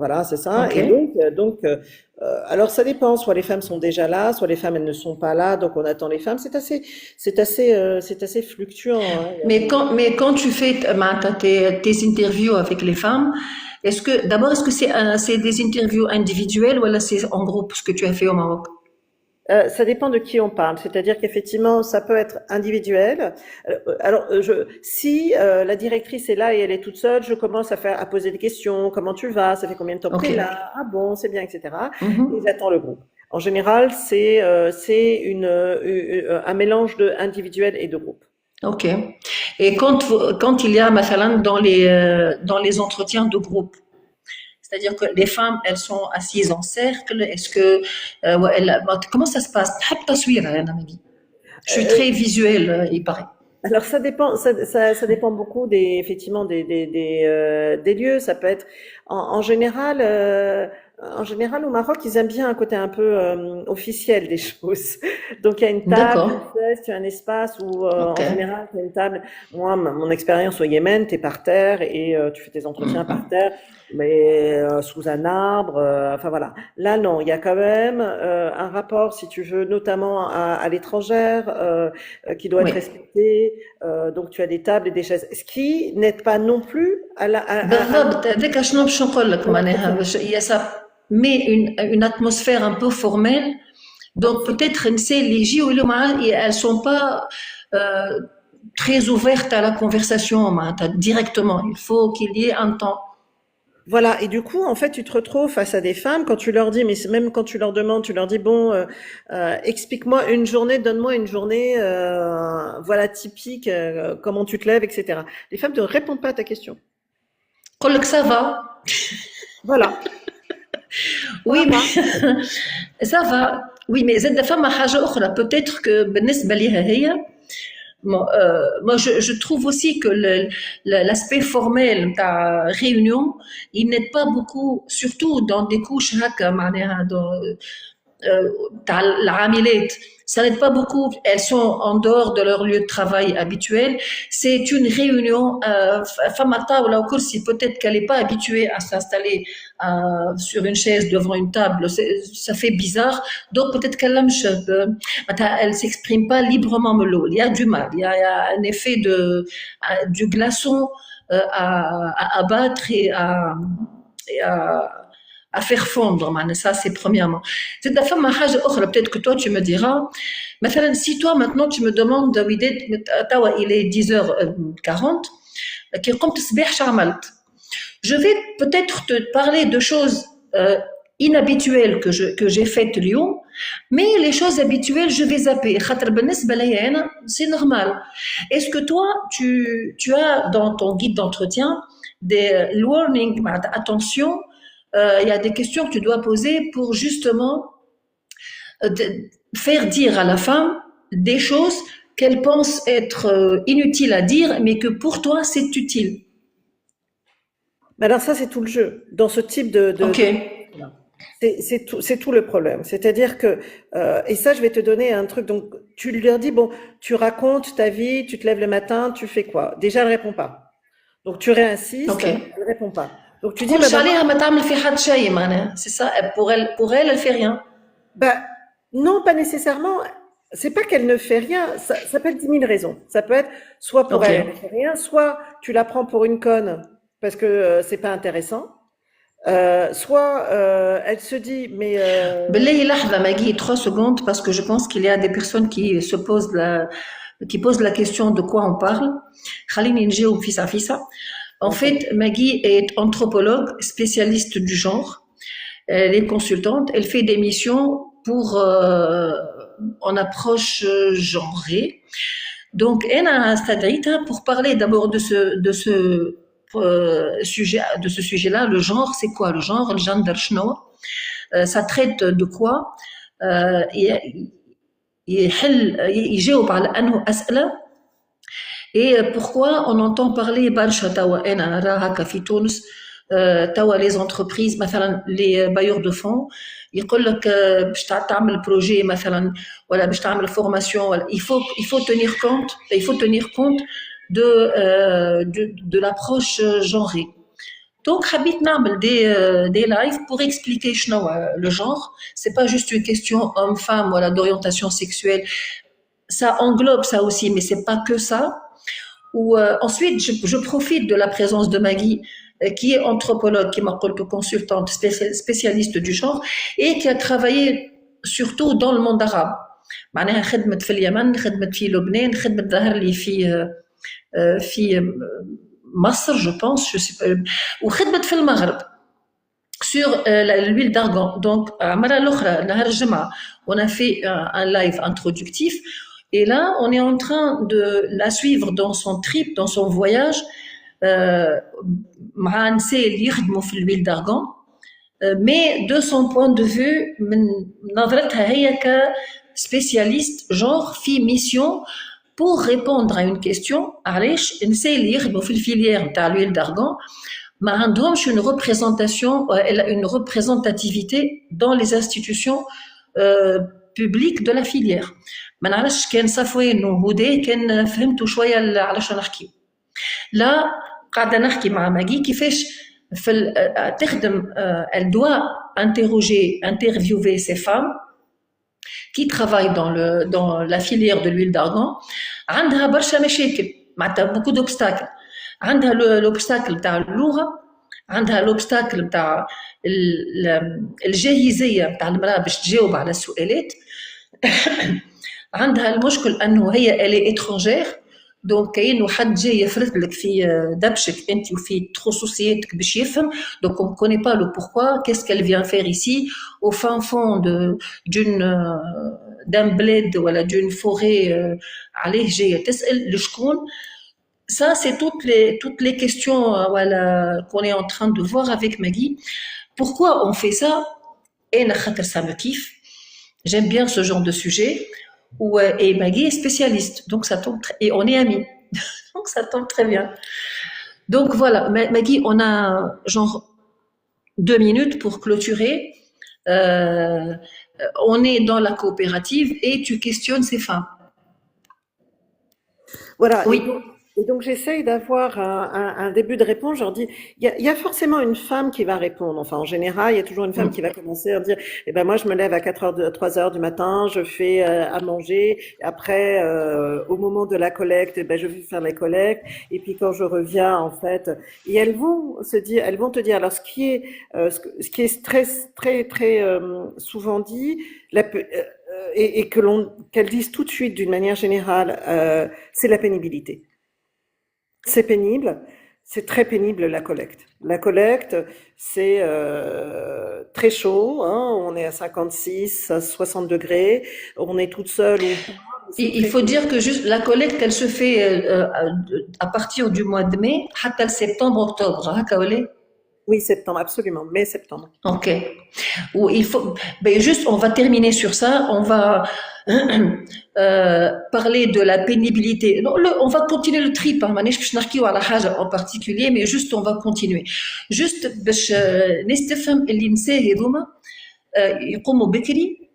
Speaker 2: Voilà, c'est ça.
Speaker 1: Okay.
Speaker 2: Et donc, alors ça dépend. Soit les femmes sont déjà là, soit les femmes elles ne sont pas là, donc on attend les femmes. C'est assez fluctuant. Hein.
Speaker 1: Mais quand tu fais tes interviews avec les femmes, est-ce que c'est des interviews individuelles ou là c'est en groupe ce que tu as fait au Maroc?
Speaker 2: Ça dépend de qui on parle. C'est-à-dire qu'effectivement, ça peut être individuel. Alors, si la directrice est là et elle est toute seule, je commence à poser des questions. Comment tu vas? Ça fait combien de temps que tu es là? Ah bon, c'est bien, etc. Et j'attends le groupe. En général, c'est un mélange de individuel et de groupe.
Speaker 1: Ok. Et quand il y a, مثلا, dans les entretiens de groupe, c'est-à-dire que les femmes, elles sont assises en cercle. Est-ce que comment ça se passe? Je suis très visuelle, il paraît.
Speaker 2: Alors ça dépend beaucoup effectivement des lieux. Ça peut être en général en général, au Maroc, ils aiment bien un côté un peu officiel des choses. Donc, il y a une table,
Speaker 1: D'accord.
Speaker 2: une chaise, tu as un espace où,
Speaker 1: Ok.
Speaker 2: en général, tu as une table. Moi, mon expérience au Yémen, tu es par terre et tu fais tes entretiens par terre, mais sous un arbre. Enfin, voilà. Là, non, il y a quand même un rapport, si tu veux, notamment à l'étrangère, qui doit être
Speaker 1: Oui.
Speaker 2: respecté. Donc, tu as des tables et des chaises. Ce qui n'aide pas non plus à
Speaker 1: بالضبط هذاك شنو باش نقول لك معناها
Speaker 2: l'entretien.
Speaker 1: باش il y a ça met une atmosphère un peu formelle donc peut-être نساء اللي يجيو اللي معاه elles sont pas euh, très ouvertes à la conversation معناتها directement il faut qu'il y ait un temps.
Speaker 2: Voilà, et du coup, en fait, tu te retrouves face à des femmes quand tu leur dis, mais même quand tu leur demandes, tu leur dis, bon, explique-moi une journée, donne-moi une journée, voilà, typique, comment tu te lèves, etc. Les femmes ne répondent pas à ta question.
Speaker 1: يقول لك ça va.
Speaker 2: Voilà, ça
Speaker 1: Oui
Speaker 2: va pas.
Speaker 1: mais ça va. Oui mais زاد فما حاجة أخرى peut-être que بالنسبة ليها هي moi, je trouve aussi que l'aspect formel de la réunion, il n'aide pas beaucoup, surtout dans des couches هكا معناها تاع العاملات. Ça n'aide pas beaucoup. Elles sont en dehors de leur lieu de travail habituel. C'est une réunion. Femme طاولة وكرسي, peut-être qu'elle n'est pas habituée à s'installer sur une chaise devant une table. Ça fait bizarre. Donc peut-être qu'elle elle s'exprime pas librement. Il y a du mal. Il y a un effet du glaçon à abattre et à faire fondre. Ça, c'est premièrement. C'est la femme peut-être que toi, tu me diras. Si toi, maintenant, tu me demandes, il est 10h40, je vais peut-être te parler de choses inhabituelles que j'ai faites Lyon, mais les choses habituelles, je vais zapper. C'est normal. Est-ce que toi, tu as dans ton guide d'entretien des warnings, attention, il y a des questions que tu dois poser pour justement faire dire à la femme des choses qu'elle pense être inutiles à dire, mais que pour toi, c'est utile.
Speaker 2: Mais alors ça, c'est tout le jeu. Dans ce type
Speaker 1: Ok.
Speaker 2: c'est tout le problème. C'est-à-dire que, et ça, je vais te donner un truc. Donc, tu leur dis, bon, tu racontes ta vie, tu te lèves le matin, tu fais quoi? Déjà, elle répond pas. Donc, tu réinsistes,
Speaker 1: Ok.
Speaker 2: elle répond pas. Donc, tu dis,
Speaker 1: تقولش
Speaker 2: bah,
Speaker 1: عليها ما تعمل في حد شيء معناها. C'est ça. Pour elle, elle fait rien.
Speaker 2: bah, non, pas nécessairement. C'est pas qu'elle ne fait rien. Ça peut être 10 000 raisons. Ça peut être soit pour
Speaker 1: Ok.
Speaker 2: elle, elle ne fait rien, soit tu la prends pour une conne parce que c'est pas intéressant. Soit elle se dit, mais
Speaker 1: بالله لحظة Maggie, 3 secondes parce que je pense qu'il y a des personnes qui posent la question de quoi on parle. خليني نجاوب فيسا. En fait, Maggie est anthropologue, spécialiste du genre. Elle est consultante. Elle fait des missions en approche genrée. Donc, elle a un stade pour parler d'abord de ce sujet-là. Le genre, c'est quoi le genre? Le gender شنو? Ça traite de quoi? يجاوب على أنه أسئلة. Et pourquoi on entend parler برشا توا أنا نرى هكا في تونس توا les entreprises مثلا les bailleurs de fonds يقول لك باش تعمل بروجي مثلا ولا باش تعمل فورماسيون ولا il faut tenir compte de l'approche genrée. Donc حبيت نعمل des lives pour expliquer شنو le genre. C'est pas juste une question homme-femme voilà d'orientation sexuelle. Ça englobe ça aussi, mais c'est pas que ça. Ensuite, je profite de la présence de Maggie, qui est anthropologue, qui m'a consultante, spécialiste du genre, et qui a travaillé surtout dans le monde arabe. معناها خدمت في اليمن، خدمت في لبنان، خدمت ظهر لي في مصر je pense, je sais pas, وخدمت في المغرب sur l'huile d'argan. Donc, مرة الأخرى نهار الجمعة, on a fait un live introductif. Et là, on est en train de la suivre dans son trip, dans son voyage, مع نساء اللي يخدموا في l'huile d'argan, mais de son point de vue, من نظرتها هي كspécialiste genre في mission pour répondre à une question. علاش النساء اللي يخدموا في الفيليير نتاع l'huile d'argan ما عندهمش une représentativité dans les institutions publiques de la filière. ما نعرفش كان صفوان وهدى كان فهمتوا شويه على شنو نحكي. لا قاعده نحكي مع ماجي كيفاش تخدم elle doit interviewer ces femmes qui travaillent dans la filière de l'huile d'argan. عندها برشا مشاكل معناتها beaucoup d'obstacles. عندها l'obstacle تاع اللغه، عندها l'obstacle تاع الجاهزيه تاع المراه باش تجاوب على السؤالات. عندها المشكل انه هي elle est étrangère، دونك كاين حد جاي يفرض لك في دبشك انت وفي تخصصياتك باش يفهم. دونك on connaît pas le pourquoi, qu'est-ce qu'elle vient faire ici au fin fond d'un bled ولا d'une forêt. عليه جايه تسال لشكون. Ça c'est toutes les questions voilà qu'on est en train de voir avec Maggie. Pourquoi on fait ça? Et ça me kiffe. J'aime bien ce genre de sujet. Et Maggie est spécialiste, donc ça tombe et on est amis, donc ça tombe très bien. Donc voilà, Maggie, on a genre 2 minutes pour clôturer. On est dans la coopérative et tu questionnes ces femmes.
Speaker 2: Voilà.
Speaker 1: Oui.
Speaker 2: Et donc j'essaye d'avoir un début de réponse. Je leur dis, il y a forcément une femme qui va répondre. Enfin, en général, il y a toujours une femme qui va commencer à dire, eh ben moi je me lève à 3 heures du matin, je fais à manger. Après, au moment de la collecte, eh ben je vais faire les collectes. Et puis quand je reviens, en fait, et elles vont te dire. Alors ce qui est très très très souvent dit, et qu'elles disent tout de suite d'une manière générale, c'est la pénibilité. C'est pénible, c'est très pénible la collecte. La collecte, c'est très chaud, hein, on est à 56, à 60 degrés, on est toute seule.
Speaker 1: Il faut dire que juste la collecte, elle se fait à partir du mois de mai, jusqu'à septembre-octobre.
Speaker 2: Oui, septembre, absolument, mai-septembre.
Speaker 1: Ok. Il faut, ben juste, on va terminer sur ça. On va parler de la pénibilité. Non, on va continuer le trip. En particulier, mais juste, on va continuer. Juste, نستفهم اللي نساه هذوما يقوموا بكري.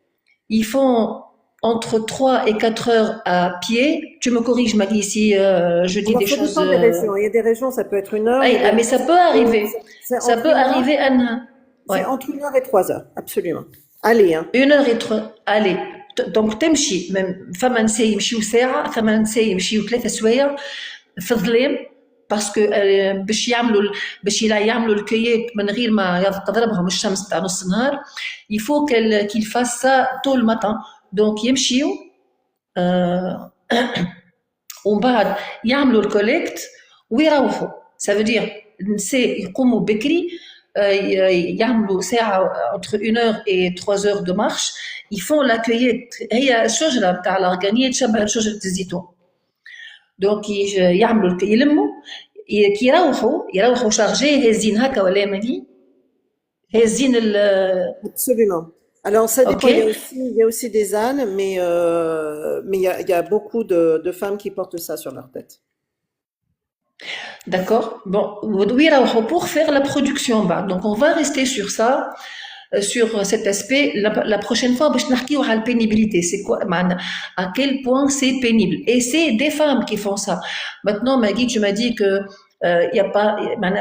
Speaker 1: Ils font entre 3 et 4 heures à pied. Tu me corriges, Maggie, si je dis des choses.
Speaker 2: Ça dépend des régions. Il y a des régions, ça peut être 1 heure.
Speaker 1: Mais ça peut arriver. Ça peut arriver à
Speaker 2: c'est entre 1 heure et 3 heures, absolument. Allez, hein.
Speaker 1: 1 heure et 3. Allez. Donc تمشي فما نساء يمشيو ساعة، فما نساء يمشيو 3 سوايع في الظلام باسكو باش يعملوا الكيات من غير ما تضربهم الشمس تاع نص النهار. Il faut qu'il fasse ça tôt le matin. Donc يمشيو ومن بعد يعملوا الكوليكت ويروحوا. Ça veut dire النساء يقوموا بكري يعملوا ساعة entre 1 heure et 3 heures de marche. Ils font la cueillette. هي الشجرة بتاع الأرغانية تشبه شجرة الزيتون. Donc يعملوا يلموا كي يروحوا شارجي هازين هكا ولا ماجي هازين
Speaker 2: Absolument. Alors ça dépend.
Speaker 1: Okay.
Speaker 2: Il y a aussi des ânes, mais il y a beaucoup de femmes qui portent ça sur leur tête.
Speaker 1: D'accord. Bon, pour faire la production, donc on va rester sur ça, sur cet aspect. La prochaine fois, باش نحكيو على la pénibilité. C'est quoi, à quel point c'est pénible. Et c'est des femmes qui font ça. Maintenant, Maggie, tu m'as dit que il y a pas,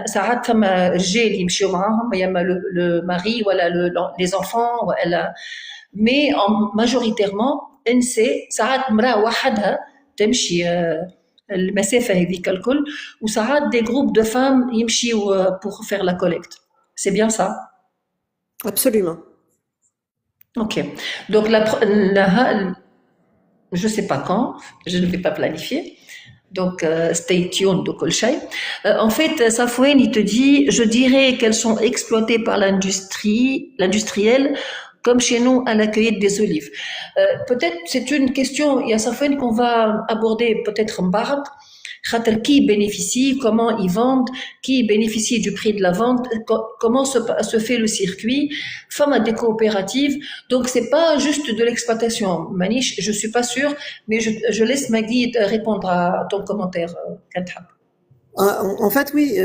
Speaker 1: ساعات فما رجال يمشيو معاهم، يا le mari ولا les enfants ولا. Mais majoritairement, النساء ساعات مرأة وحدها تمشي المسافة هذيك الكل، وساعات des groupes de femmes يمشيوا pour faire la collecte. C'est bien ça?
Speaker 2: Absolument.
Speaker 1: Ok. Donc je sais pas quand, je ne vais pas planifier. Donc stay tuned de كل شيء. En fait, Safouane, il te dit, je dirais qu'elles sont exploitées par l'industriel, comme chez nous à la cueillette des olives. Peut-être c'est une question, il y a Safouane qu'on va aborder peut-être en barre. Qui bénéficie, comment ils vendent, qui bénéficie du prix de la vente, comment se fait le circuit, femmes à des coopératives. Donc c'est pas juste de l'exploitation. Manish, je suis pas sûre, mais je laisse Maggie répondre à ton commentaire.
Speaker 2: En fait, oui,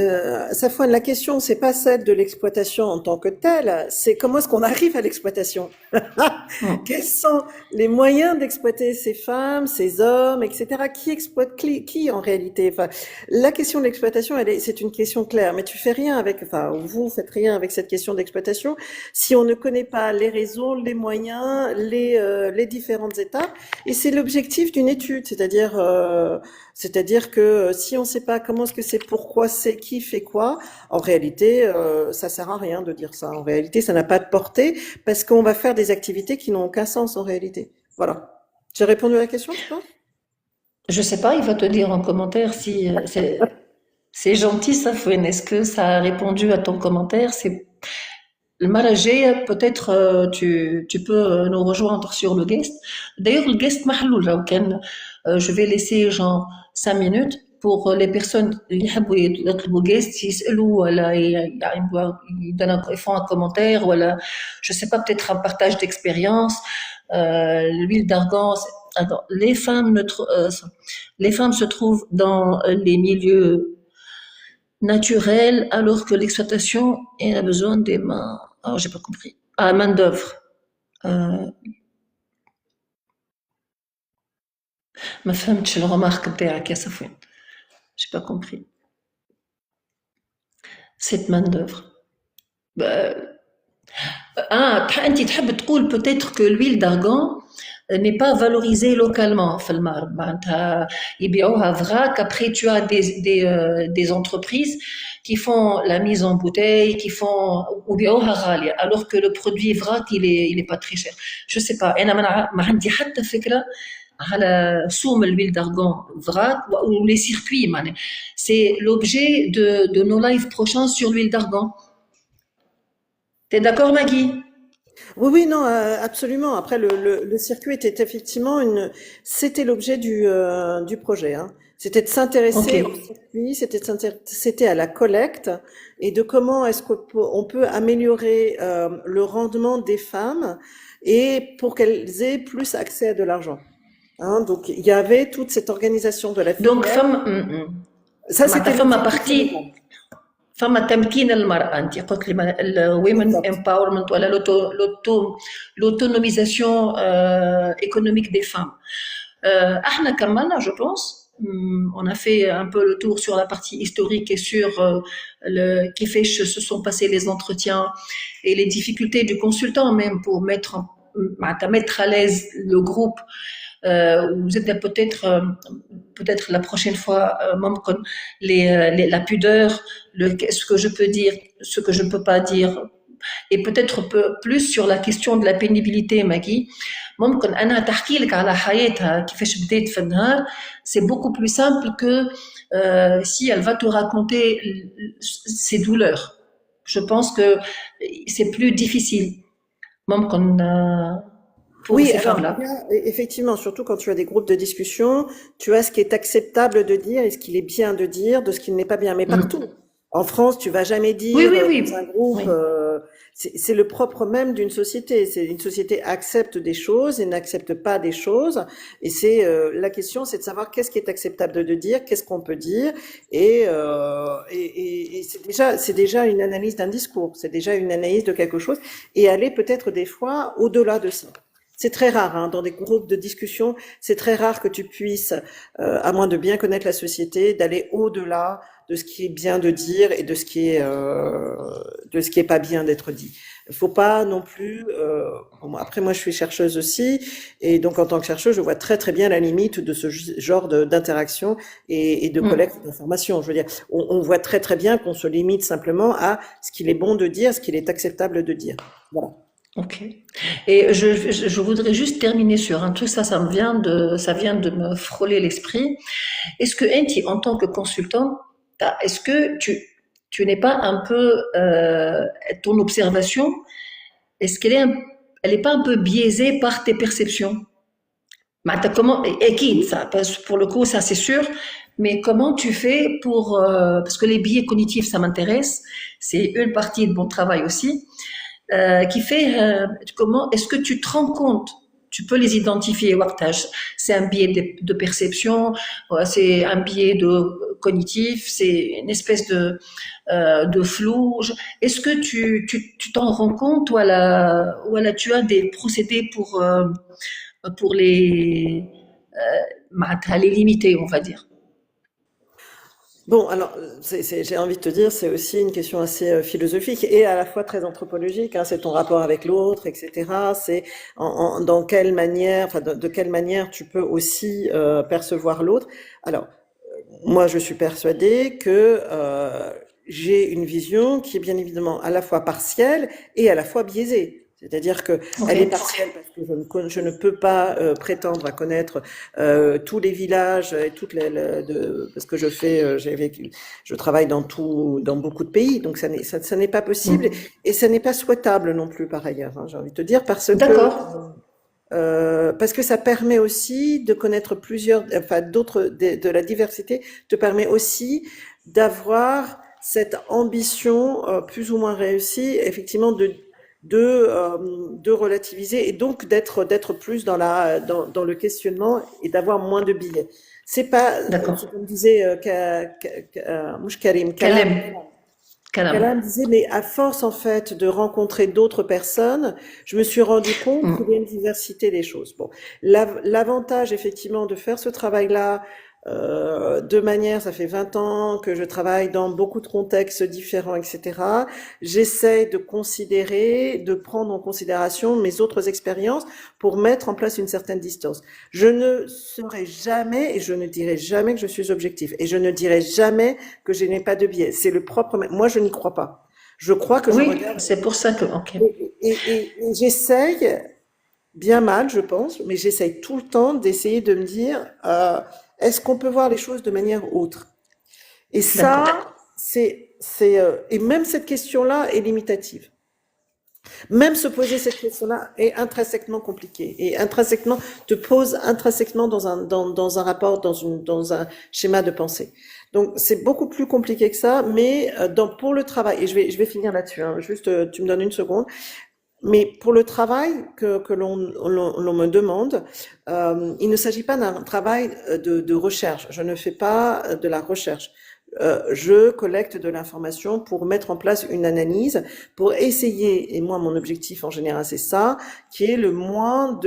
Speaker 2: Safouane, la question, c'est pas celle de l'exploitation en tant que telle, c'est comment est-ce qu'on arrive à l'exploitation?
Speaker 1: Hmm.
Speaker 2: Quels sont les moyens d'exploiter ces femmes, ces hommes, etc. Qui exploite qui en réalité? Enfin, la question de l'exploitation, c'est une question claire, mais tu fais rien avec, enfin, vous faites rien avec cette question d'exploitation si on ne connaît pas les raisons, les moyens, les différentes étapes. Et c'est l'objectif d'une étude, c'est-à-dire que si on ne sait pas comment est-ce que c'est, pourquoi c'est, qui fait quoi, en réalité, ça sert à rien de dire ça. En réalité, ça n'a pas de portée parce qu'on va faire des activités qui n'ont aucun sens en réalité. Voilà. J'ai répondu à la question, tu penses?
Speaker 1: Je sais pas, il va te dire en commentaire si c'est gentil, Safouine. Est-ce que ça a répondu à ton commentaire? C'est le maragé, peut-être tu peux nous rejoindre sur le guest. D'ailleurs, le guest mahloul, là, je vais laisser genre 5 minutes pour les personnes qui يحبوا يطلبوا guest يسألوا ولا ils font un commentaire ولا je sais pas, peut-être un partage d'expérience. L'huile d'argan, attends, les femmes se trouvent dans les milieux naturels alors que l'exploitation elle a besoin des mains. Oh, j'ai pas compris. Ah, main d'œuvre. Euh, ما فهمتش الرمارك نتاعك يا صفوان. J'ai pas compris. Cette main d'œuvre. Bah, أنت تحب تقول peut-être que l'huile d'argan n'est pas valorisée localement في المغرب معناتها يبيعوها vrac. Après tu as des entreprises qui font la mise en bouteille, qui font وبيعوها غالية alors que le produit vrac il est pas très cher. Je sais pas. أنا ما عندي حتى فكرة على سوم l'huile d'argan vrac ou les circuits معناها. C'est l'objet de nos lives prochains sur l'huile d'argan. T'es d'accord, Maggie?
Speaker 2: Oui, oui, non, absolument. Après, le circuit était effectivement c'était l'objet du projet, hein. C'était de
Speaker 1: Ok.
Speaker 2: s'intéresser au circuit, c'était à la collecte et de comment est-ce qu'on peut améliorer le rendement des femmes et pour qu'elles aient plus accès à de l'argent. Hein, donc, il y avait toute cette organisation de la
Speaker 1: Donc,
Speaker 2: filière. Ça,
Speaker 1: معناتها
Speaker 2: c'était
Speaker 1: فما
Speaker 2: l'objectif
Speaker 1: بارتي
Speaker 2: général.
Speaker 1: فما تمكين المرأة. أنت قلت لي الومن
Speaker 2: Exact.
Speaker 1: empowerment ولا l'autonomisation économique des femmes. احنا كملنا, je pense. On a fait un peu le tour sur la partie historique et sur كيفاش se sont passés les entretiens et les difficultés du consultant même pour mettre à l'aise le groupe. Vous êtes peut-être la prochaine fois ممكن la pudeur, ce que je peux dire, ce que je ne peux pas dire, et peut-être plus sur la question de la pénibilité. Maggie, ممكن أنا تحكي لك على حياتها كيفاش بدأت في النهار. C'est beaucoup plus simple que si elle va te raconter ses douleurs. Je pense que c'est plus difficile. ممكن pour
Speaker 2: Oui,
Speaker 1: ces
Speaker 2: alors,
Speaker 1: femmes-là.
Speaker 2: effectivement, surtout quand tu as des groupes de discussion, tu as ce qui est acceptable de dire et ce qu'il est bien de dire, de ce qui n'est pas bien. Mais partout. En France, tu vas jamais
Speaker 1: Oui,
Speaker 2: dire
Speaker 1: oui, oui.
Speaker 2: dans un groupe,
Speaker 1: Oui.
Speaker 2: c'est le propre même d'une société. C'est une société accepte des choses et n'accepte pas des choses. Et c'est la question, c'est de savoir qu'est-ce qui est acceptable de dire, qu'est-ce qu'on peut dire. Et c'est déjà une analyse d'un discours. C'est déjà une analyse de quelque chose et aller peut-être des fois au-delà de ça. C'est très rare, hein, dans des groupes de discussion, c'est très rare que tu puisses, à moins de bien connaître la société, d'aller au-delà de ce qui est bien de dire et de ce qui est pas bien d'être dit. Il faut pas non plus. Après, moi, je suis chercheuse aussi, et donc en tant que chercheuse, je vois très très bien la limite de ce genre d'interaction et de collecte d'informations. Je veux dire, on voit très très bien qu'on se limite simplement à ce qu'il est bon de dire, ce qu'il est acceptable de dire. Voilà.
Speaker 1: Ok. Et je voudrais juste terminer sur un truc, ça vient de me frôler l'esprit. Est-ce que Enti, en tant que consultant, est-ce que tu n'es pas un peu ton observation, est-ce elle est pas un peu biaisée par tes perceptions? Comment, et qui ça, pour le coup, ça c'est sûr. Mais comment tu fais parce que les biais cognitifs, ça m'intéresse, c'est une partie de mon travail aussi. Qui fait comment est-ce que tu te rends compte tu peux les identifier. وقتاش. C'est un biais de perception, c'est un biais de cognitif, c'est une espèce de flou. Est-ce que tu t'en rends compte ou là tu as des procédés pour les limiter, on va dire.
Speaker 2: Bon, alors, j'ai envie de te dire, c'est aussi une question assez philosophique et à la fois très anthropologique. Hein, c'est ton rapport avec l'autre, etc. C'est dans quelle manière, enfin, de quelle manière tu peux aussi percevoir l'autre. Alors, moi, je suis persuadée que j'ai une vision qui est bien évidemment à la fois partielle et à la fois biaisée. C'est-à-dire que elle est partielle parce que je ne peux pas prétendre à connaître tous les villages et parce que je travaille dans beaucoup de pays, donc ça n'est pas possible et ça n'est pas souhaitable non plus par ailleurs. Hein, j'ai envie de te dire parce que ça permet aussi de connaître de la diversité, te permet aussi d'avoir cette ambition plus ou moins réussie, effectivement, de relativiser et donc d'être plus dans le questionnement et d'avoir moins de billets. C'est pas, comme disait Kalam disait, mais à force en fait de rencontrer d'autres personnes, je me suis rendu compte qu'il y a une diversité des choses. Bon, l'avantage effectivement de faire ce travail-là ça fait 20 ans que je travaille dans beaucoup de contextes différents, etc. J'essaie de prendre en considération mes autres expériences pour mettre en place une certaine distance. Je ne serai jamais et je ne dirai jamais que je suis objectif et je ne dirai jamais que je n'ai pas de biais. C'est moi, je n'y crois pas. Je crois que je regarde.
Speaker 1: C'est pour ça que,
Speaker 2: et j'essaye, bien mal, je pense, mais j'essaye tout le temps d'essayer de me dire, est-ce qu'on peut voir les choses de manière autre? Et ça, et même cette question-là est limitative. Même se poser cette question-là est intrinsèquement compliqué et te pose intrinsèquement dans un rapport, dans un schéma de pensée. Donc c'est beaucoup plus compliqué que ça, mais pour le travail, et je vais finir là-dessus, hein, juste tu me donnes une seconde. Mais pour le travail que l'on me demande, il ne s'agit pas d'un travail de recherche. Je ne fais pas de la recherche. Je collecte de l'information pour mettre en place une analyse, pour essayer, et moi mon objectif en général c'est ça, qui est le moins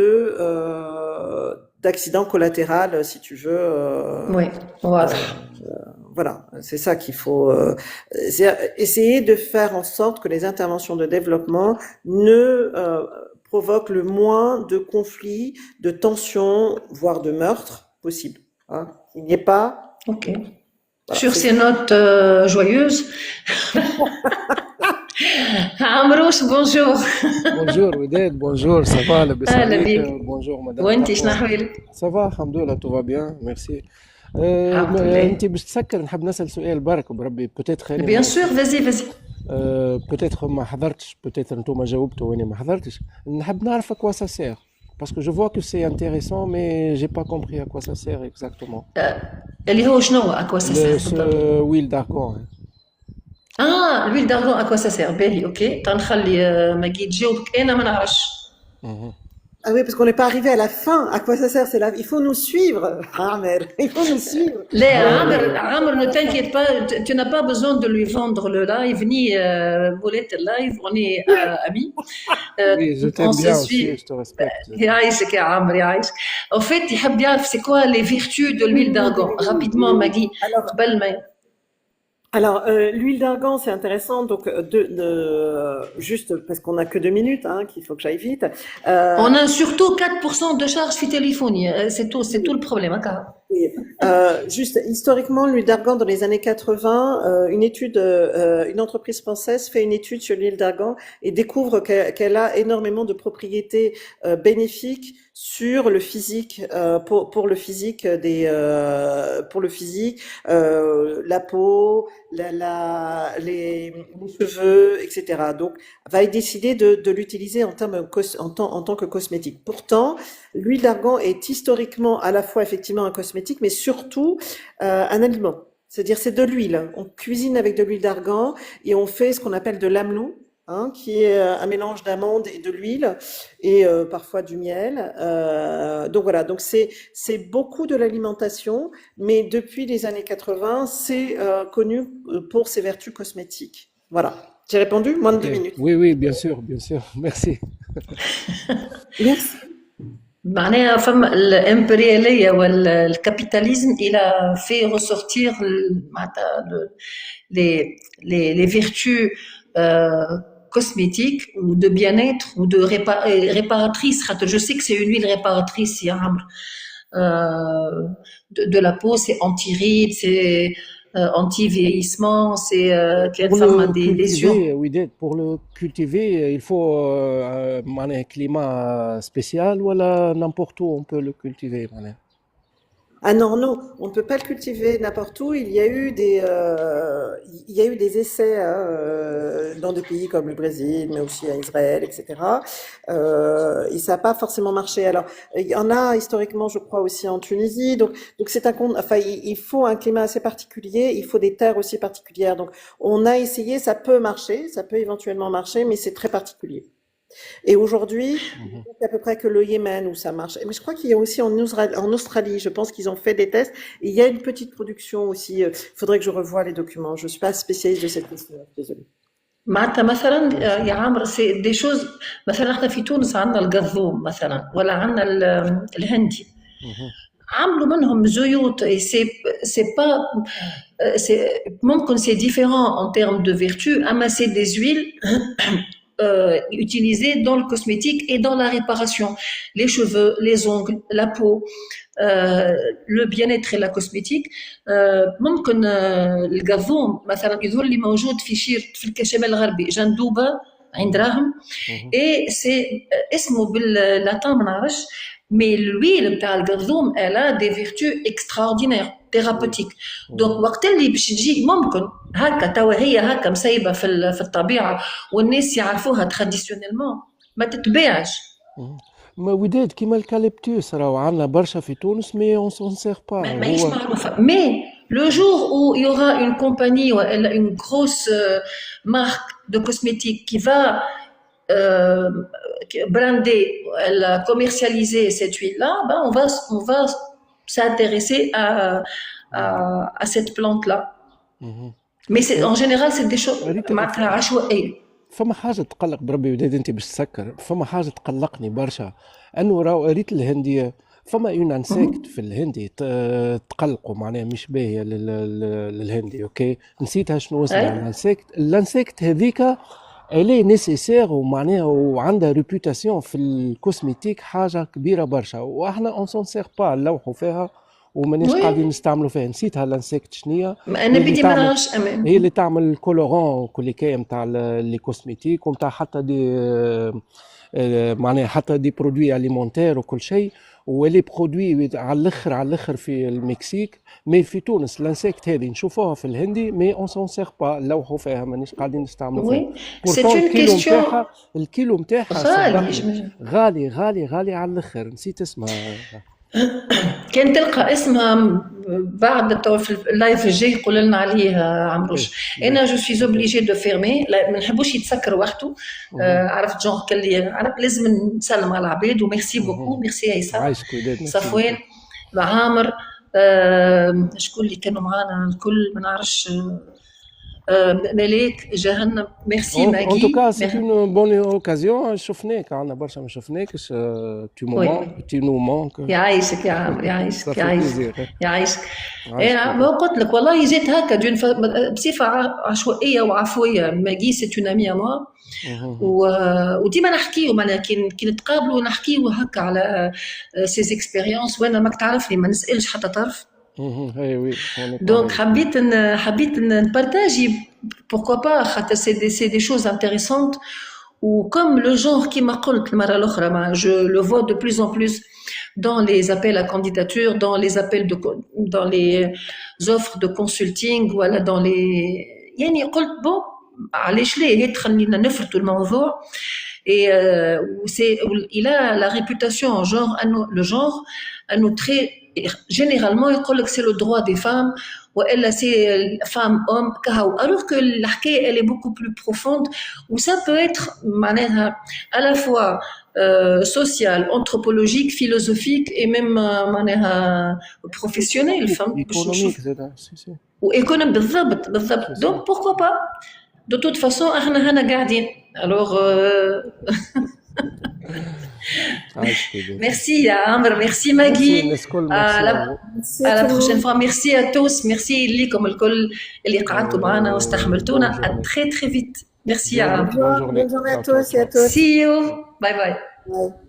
Speaker 2: d'accidents collatéraux, si tu veux.
Speaker 1: Oui, voilà.
Speaker 2: Voilà, c'est ça qu'il faut essayer de faire en sorte que les interventions de développement ne provoquent le moins de conflits, de tensions, voire de meurtres possible. Hein. Il n'y ait pas.
Speaker 1: Ok. Voilà, sur ces notes joyeuses. Amrouche, bonjour.
Speaker 4: Bonjour Wided, bonjour, ça va, bonjour madame. Ça va, alhamdoulilah, tout va bien, merci. انت باش تسكر نحب نسال سؤال برك بربي
Speaker 1: بيان سور فازي
Speaker 4: بوتيتر ما حضرتش بوتيتر انتم جاوبتوا وانا ما حضرتش نحب نعرف à quoi ça sert parce que je vois que c'est intéressant mais j'ai pas compris à quoi ça sert exactement.
Speaker 1: اللي هو شنو à quoi ça sert
Speaker 4: huile d'argan.
Speaker 1: l'huile d'argan à quoi ça sert باهي اوكي تنخلي ما تجاوبك انا ما نعرفش.
Speaker 2: Ah oui, parce qu'on n'est pas arrivé à la fin. À quoi ça sert? Il faut nous suivre, Amer. Il faut nous suivre.
Speaker 1: Amer, ne t'inquiète pas, tu n'as pas besoin de lui vendre le live, ni Boulette le live, on est amis.
Speaker 4: Oui, je t'aime bien aussi, je te respecte.
Speaker 1: En fait, il y a c'est quoi les vertus de l'huile d'argan? Rapidement, Maggie.
Speaker 2: Alors, l'huile d'argan, c'est intéressant. Donc, juste parce qu'on n'a que 2 minutes, hein, qu'il faut que j'aille vite.
Speaker 1: On a surtout 4% de charge sur téléphone. C'est tout le problème. Hein,
Speaker 2: juste historiquement, l'huile d'argan dans les années 80, une entreprise française fait une étude sur l'huile d'argan et découvre qu'elle a énormément de propriétés bénéfiques sur le physique, pour le physique la peau, les cheveux, etc. Donc, va décider de l'utiliser en tant que cosmétique. Pourtant, l'huile d'argan est historiquement à la fois effectivement un cosmétique, mais surtout un aliment. C'est-à-dire, c'est de l'huile. On cuisine avec de l'huile d'argan et on fait ce qu'on appelle de l'amelou. hein, qui est un mélange d'amandes et de l'huile et parfois du miel. Donc voilà, donc c'est beaucoup de l'alimentation, mais depuis les années 80, c'est connu pour ses vertus cosmétiques. Voilà. J'ai répondu? Moins de 2
Speaker 4: Ok.
Speaker 2: minutes.
Speaker 4: Oui, oui, bien sûr, bien sûr. Merci.
Speaker 2: Merci.
Speaker 1: معناها فما الامبريالية والكابيتاليزم il a fait ressortir معناتها les vertus cosmétiques ou de bien-être ou de réparatrice. Je sais que c'est une huile réparatrice يا عمرو de la peau, c'est anti-rides, c'est anti-vieillissement, c'est
Speaker 4: Pour le
Speaker 1: des lésions.
Speaker 4: cultiver, Ouidet, pour le cultiver, il faut un climat spécial ou là, n'importe où on peut le cultiver. معناها.
Speaker 2: Ah non, non, on ne peut pas le cultiver n'importe où. Il y a eu des essais hein, dans des pays comme le Brésil, mais aussi à Israël, etc. Et ça n'a pas forcément marché. Alors, il y en a historiquement, je crois, aussi en Tunisie. Donc c'est enfin, il faut un climat assez particulier. Il faut des terres aussi particulières. Donc, on a essayé, ça peut marcher, ça peut éventuellement marcher, mais c'est très particulier. Et aujourd'hui, c'est à peu près que le Yémen où ça marche. Mais je crois qu'il y a aussi en Australie, je pense qu'ils ont fait des tests. Et il y a une petite production aussi. Il faudrait que je revoie les documents. Je ne suis pas spécialiste de cette question. Désolée.
Speaker 1: معناتها مثلا يا عمرو سي دي شوز مثلا احنا في تونس عندنا القضوم مثلا ولا عندنا الهندي عملوا منهم زيوت سي با ممكن سي ديفيرون en termes de vertu اما سي des huiles utilisées dans le cosmétique et dans la réparation, les cheveux, les ongles, la peau, le bien-être et la cosmétique. ممكن القضوم مثلا يظهر لي موجود في في الشمال الغربي جندوبة عند راهم et c'est اسمه باللاتان ما نعرفش mais l'huile بتاع القضوم elle a des vertus extraordinaires thérapeutique. دونك وقت اللي باش تجي ممكن هكا توا هي هكا مسيبه في الطبيعه والناس يعرفوها تراديسيونيلمون ما تتباعش.
Speaker 4: ما وداد كيما الكاليبتوس راهو عندنا برشا في تونس مي اون سون سير با.
Speaker 1: ماهيش معروفه مي le jour où il y aura une compagnie ou une grosse marque de cosmétiques qui va brander, commercialiser cette huile-là, ben on va s'intéresser à cette plante-là. Mais en général, c'est des choses معناتها عشوائية.
Speaker 4: فما حاجة تقلق بربي وداد انت باش تسكر، فما حاجة تقلقني برشا انه راهو قريت الهندية فما اون انسيكت في الهندي تقلقوا معناها مش باهية للهندي. اوكي نسيتها شنو اسمها الانسيكت هذيك الي نيسيسير ومعناها وعندها ريبوتاسيون في الكوسميتيك حاجة كبيرة برشا واحنا اون سون سير با نلوحوا فيها ومانيش قاعدين نستعملوا فيها. نسيتها لانسيكت شنيا
Speaker 1: انا بدي ما نعرفش
Speaker 4: هي اللي تعمل كولورون كوليكاي نتاع لي كوسميتيك ونتاع حتى دي معناها حتى دي برودوي اليمونتير وكل شيء ولي برودوي على الاخر في المكسيك. مي في تونس لانسيكت هذه نشوفوها في الهندي مي اون سون سيغ با نلوحوا فيها مانيش قاعدين نستعملوا فيها. الكيلو نتاعها غالي غالي غالي على الاخر. نسيت اسمها
Speaker 1: كان تلقى اسمها بعد في اللايف الجاي يقول لنا عليه عمروش. انا جو سوي اوبليجي دو فيرمي ما نحبوش يتسكر وحده. عرفت جون كلي عرفت لازم نسلم على العباد وميرسي بوكو. ميرسي عيسى صفوان عامر شكون اللي كانوا معانا الكل ما نعرفش ملاك جهنم. ميرسي ماغي.
Speaker 4: En tout cas, c'est une bonne occasion. شفناك عنا برشا ما شفناكش. tu nous manques.
Speaker 1: يعيشك يا عم يعيشك يعيشك. ما قلت لك والله جيت هكا بصفة عشوائية وعفوية. ماغي سي اون امي موا وديما نحكيو معناها كي نتقابلوا نحكيو هكا على سيز اكسبيريونس وانا ماك تعرفني ما نسالش حتى طرف. Donc حبيت نبارطاجي pourquoi pas خاطر c'est des choses intéressantes ou comme le genre كيما قلت المرة الأخرى je le vois de plus en plus dans les appels à candidature, dans les appels dans les offres de consulting ولا dans les يعني قلت bon علاش لا يدخل نفرطوا الموضوع. Et il a la réputation le genre très généralement يقول لك c'est le droit des femmes والا سي فام اوم كهو الوغ كو الحكايه elle est beaucoup plus profonde ou ça peut être معناها à la fois social, anthropologique, philosophique et même معناها professionnel فهمت باش
Speaker 4: ايكونوميك
Speaker 1: نشوف
Speaker 4: زاد سي
Speaker 1: وايكونوم بالضبط بالضبط
Speaker 4: سي
Speaker 1: دونك بوركوا با دو توت فاسون احنا هنا قاعدين الوغ
Speaker 4: عايشتي بيه.
Speaker 1: merci à Amr, merci
Speaker 4: ميرسي
Speaker 1: Maggie.
Speaker 4: الناس الكل،
Speaker 1: À la,
Speaker 4: ميرسي.
Speaker 1: à la prochaine fois. Merci à tous. Merci ليكم الكل اللي قعدتوا معنا واستحملتونا. À très très vite. Merci à Amr.
Speaker 4: Bonne journée.
Speaker 2: Bonne journée à
Speaker 4: Ciao, ciao,
Speaker 2: tous et à
Speaker 4: ciao.
Speaker 2: toutes.
Speaker 1: See you. Bye bye.
Speaker 2: Bye.